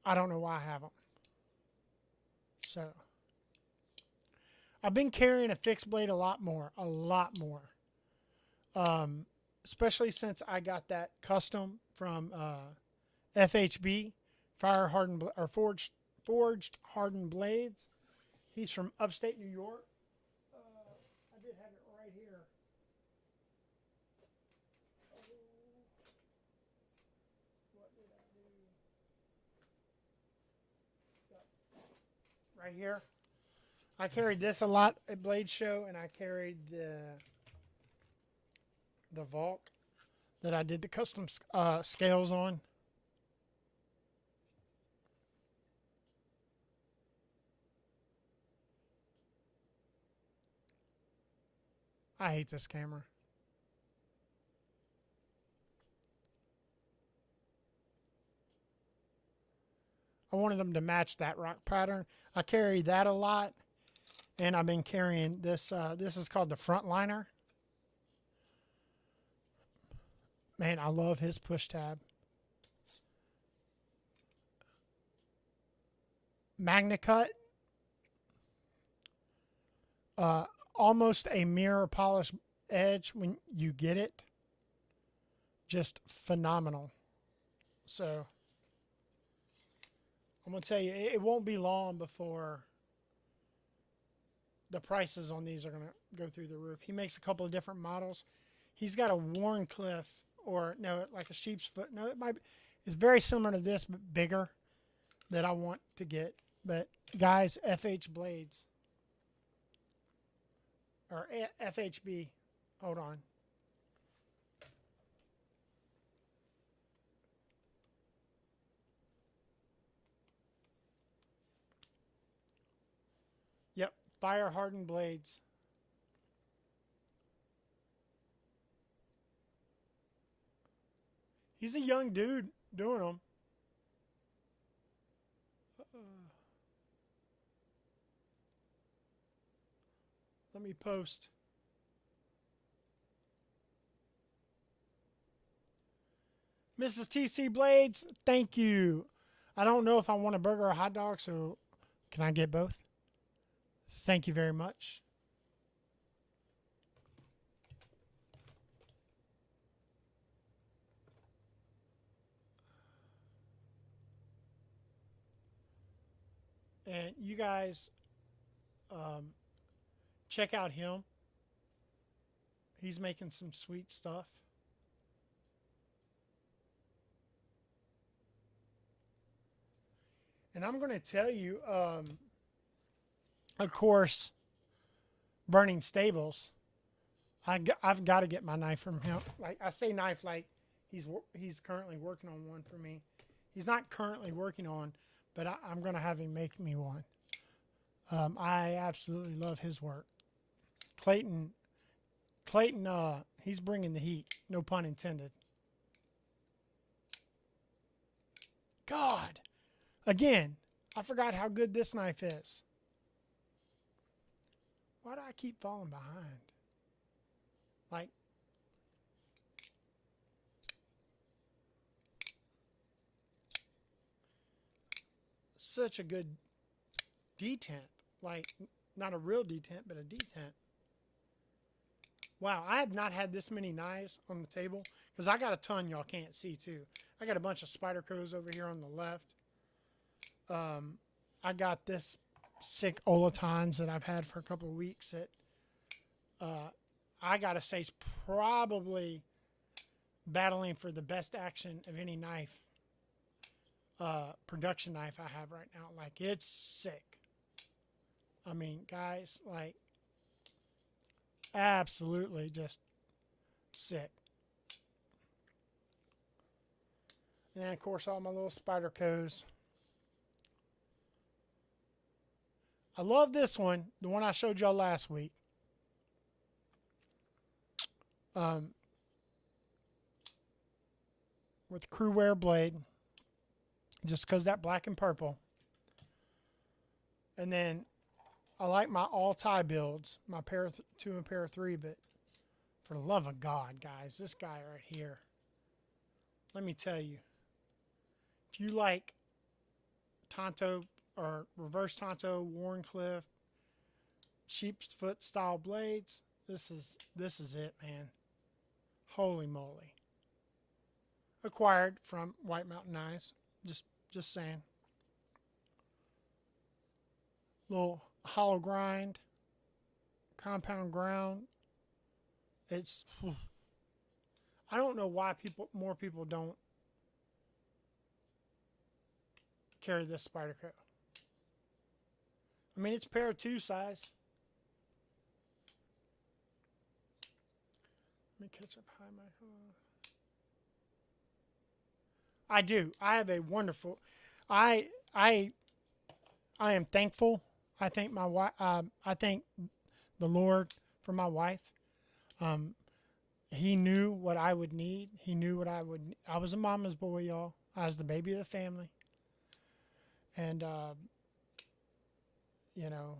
I don't know why I have them. So I've been carrying a fixed blade a lot more. Especially since I got that custom from FHB, Fire Hardened or Forged Hardened Blades. He's from upstate New York. I did have it right here. What did I do? Right here. I carried this a lot at Blade Show, and I carried the Volk that I did the custom scales on. I hate this camera. I wanted them to match that rock pattern. I carry that a lot, and I've been carrying this. This is called the Frontliner. Man, I love his push tab. MagnaCut. Almost a mirror polish edge when you get it. Just phenomenal. So I'm going to tell you, it won't be long before the prices on these are going to go through the roof. He makes a couple of different models. He's got a Warncliffe, or no, like a sheep's foot. No, it might be, it's very similar to this, but bigger, that I want to get. But guys, FH.Blades. Or FHB. Hold on. Yep, Fire Hardened Blades. He's a young dude doing them. Let me post. Mrs. T.C.Blades, thank you. I don't know if I want a burger or a hot dog, so can I get both? Thank you very much. And you guys check out him. He's making some sweet stuff. And I'm going to tell you, of course, Burning Stables. I've got to get my knife from him. Like I say, knife like he's currently working on one for me. He's not currently working on, but I'm going to have him make me one. I absolutely love his work. Clayton, he's bringing the heat. No pun intended. God. Again, I forgot how good this knife is. Why do I keep falling behind? Like, such a good detent. Like, not a real detent, but a detent. Wow, I have not had this many knives on the table because I got a ton y'all can't see too. I got a bunch of Spydercos over here on the left. I got this sick Olatons that I've had for a couple of weeks that I got to say is probably battling for the best action of any knife, production knife I have right now. Like, it's sick. I mean, guys, like, absolutely just sick. And, of course, all my little Spydercos. I love this one, the one I showed y'all last week. With Crew Wear blade, just because that black and purple. And then I like my all tie builds, my pair 2 and pair 3, but for the love of God, guys, this guy right here. let me tell you, if you like Tonto or reverse Tonto, Warncliffe, sheep's foot style blades, this is it, man. Holy moly. Acquired from White Mountain Knives. Just saying. Little hollow grind, compound ground. It's I don't know why more people don't carry this Spyderco. I mean, it's pair 2 size. Let me catch up high my. I do. I have a wonderful. I am thankful. I thank my wife. I thank the Lord for my wife. He knew what I would need. He knew what I would. I was a mama's boy, y'all. I was the baby of the family, and you know,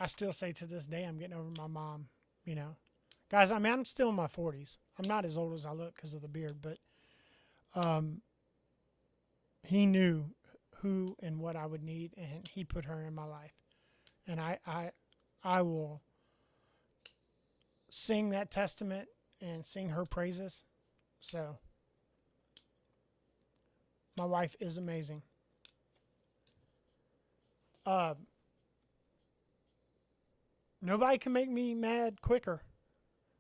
I still say to this day, I'm getting over my mom. You know, guys. I mean, I'm still in my 40s. I'm not as old as I look because of the beard, but he knew who and what I would need, and he put her in my life. And I will sing that testament and sing her praises. So my wife is amazing. Nobody can make me mad quicker,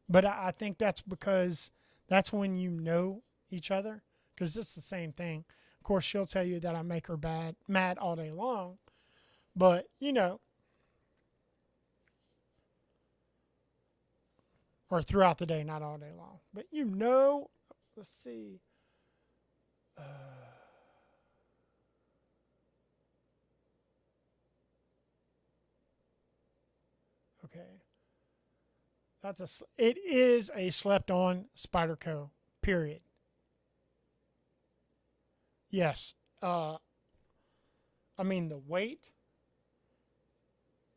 but I think that's because that's when you know each other, because it's the same thing. Of course, she'll tell you that I make her mad all day long, but, you know, or throughout the day, not all day long. But, you know, let's see. Okay. It is a slept-on Spyderco, period. Yes. I mean, the weight.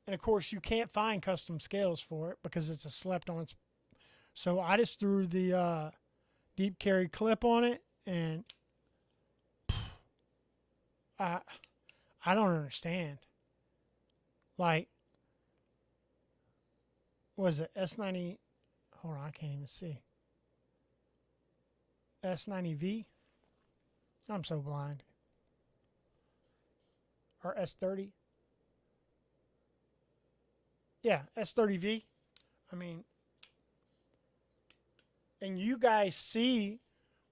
And, of course, you can't find custom scales for it because it's a slept-on. So I just threw the deep carry clip on it, and I don't understand. Like, what is it, S90? Hold on, I can't even see. S90V? I'm so blind. Or S30? Yeah, S30V. I mean, and you guys see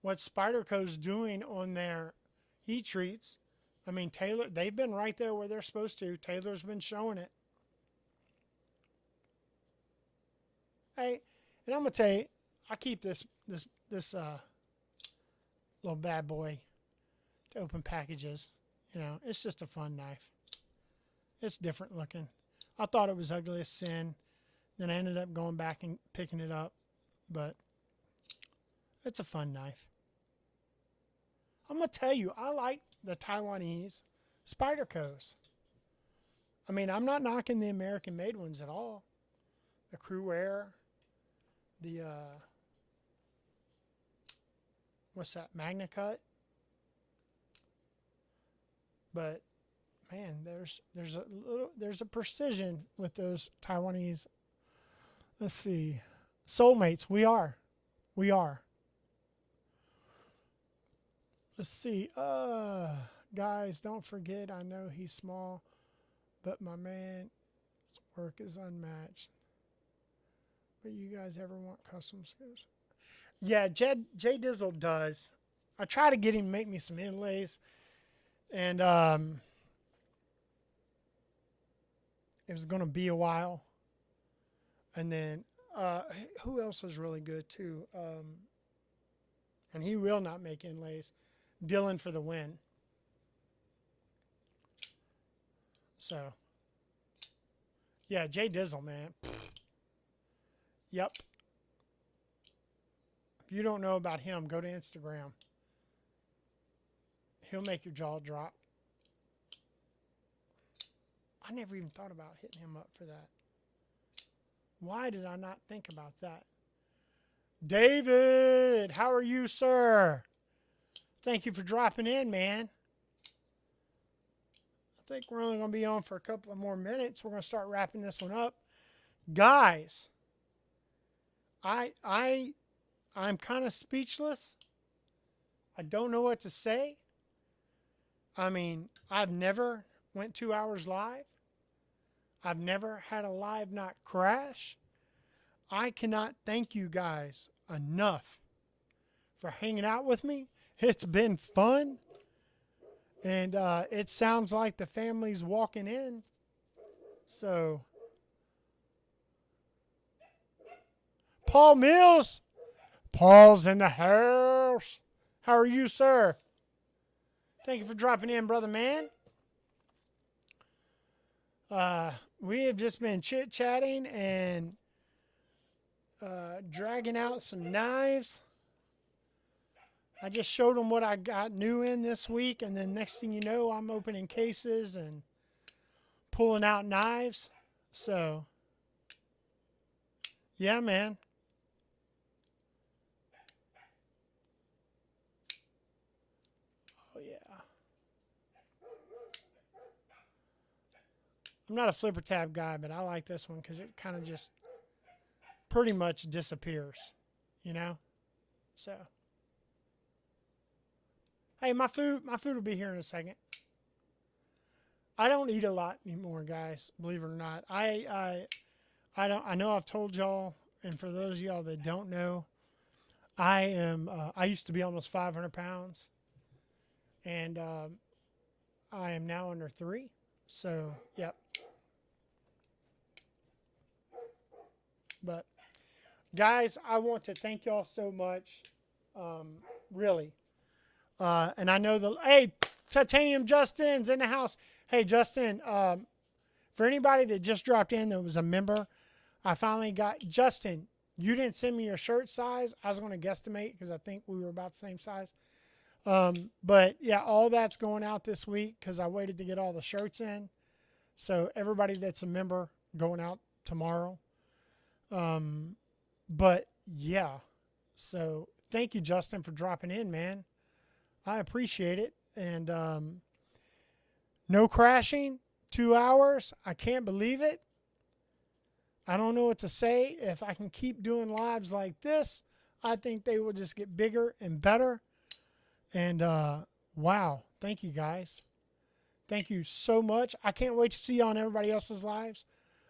what Spyderco's doing on their heat treats. I mean, Taylor, they've been right there where they're supposed to. Taylor's been showing it. Hey, and I'm gonna tell you, I keep this little bad boy to open packages. You know, it's just a fun knife. It's different looking. I thought it was ugly as sin. Then I ended up going back and picking it up. But it's a fun knife. I'm going to tell you, I like the Taiwanese Spydercos. I mean, I'm not knocking the American-made ones at all. The Crew Air, the, what's that, Magna Cut? But man, there's a precision with those Taiwanese. Let's see, soulmates. We are. Let's see. Guys, don't forget. I know he's small, but my man's work is unmatched. But you guys ever want custom skills? Yeah, Jay Dizzle does. I try to get him to make me some inlays. And it was going to be a while. And then who else is really good too? And he will not make inlays. Dylan for the win. So, yeah, Jay Dizzle, man. Yep. If you don't know about him, go to Instagram. He'll make your jaw drop. I never even thought about hitting him up for that. Why did I not think about that? David, how are you, sir? Thank you for dropping in, man. I think we're only going to be on for a couple of more minutes. We're going to start wrapping this one up. Guys, I'm kind of speechless. I don't know what to say. I mean, I've never went 2 hours live. I've never had a live not crash. I cannot thank you guys enough for hanging out with me. It's been fun. And it sounds like the family's walking in. So, Paul Mills. Paul's in the house. How are you, sir? Thank you for dropping in, brother man. We have just been chit-chatting and dragging out some knives. I just showed them what I got new in this week, and then next thing you know, I'm opening cases and pulling out knives. So, yeah, man. Oh, yeah. I'm not a flipper tab guy, but I like this one because it kind of just pretty much disappears, you know? So. Hey, my food will be here in a second. I don't eat a lot anymore, guys. Believe it or not, I know I've told y'all, and for those of y'all that don't know, I used to be almost 500 pounds, and I am now under 3. So, yep. But guys, I want to thank y'all so much, really. And I know hey, Titanium Justin's in the house. Hey, Justin, for anybody that just dropped in that was a member, I finally got, Justin, you didn't send me your shirt size. I was going to guesstimate because I think we were about the same size. But, yeah, all that's going out this week because I waited to get all the shirts in. So, everybody that's a member going out tomorrow. But, yeah. So, thank you, Justin, for dropping in, man. I appreciate it. And no crashing, 2 hours. I can't believe it. I don't know what to say. If I can keep doing lives like this, I think they will just get bigger and better. And wow, thank you guys. Thank you so much. I can't wait to see you on everybody else's lives.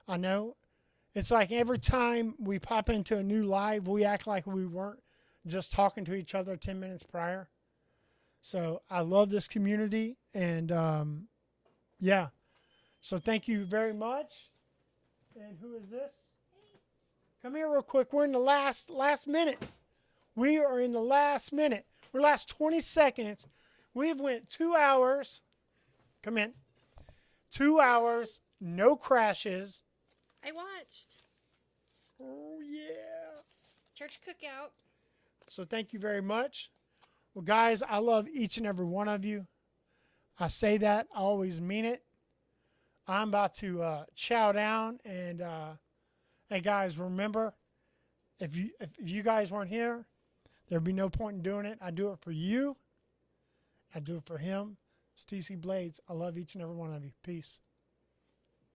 I know. It's like every time we pop into a new live, we act like we weren't just talking to each other 10 minutes prior. So I love this community, and yeah. So thank you very much. And who is this? Come here real quick. We're in the last minute. We are in the last minute. We're last 20 seconds. We've went 2 hours. Come in. 2 hours, no crashes. I watched. Oh, yeah. Church cookout. So thank you very much. Well, guys, I love each and every one of you. I say that. I always mean it. I'm about to chow down. And, hey, guys, remember, if you guys weren't here, there'd be no point in doing it. I do it for you. I do it for him. It's T.C.Blades. I love each and every one of you. Peace.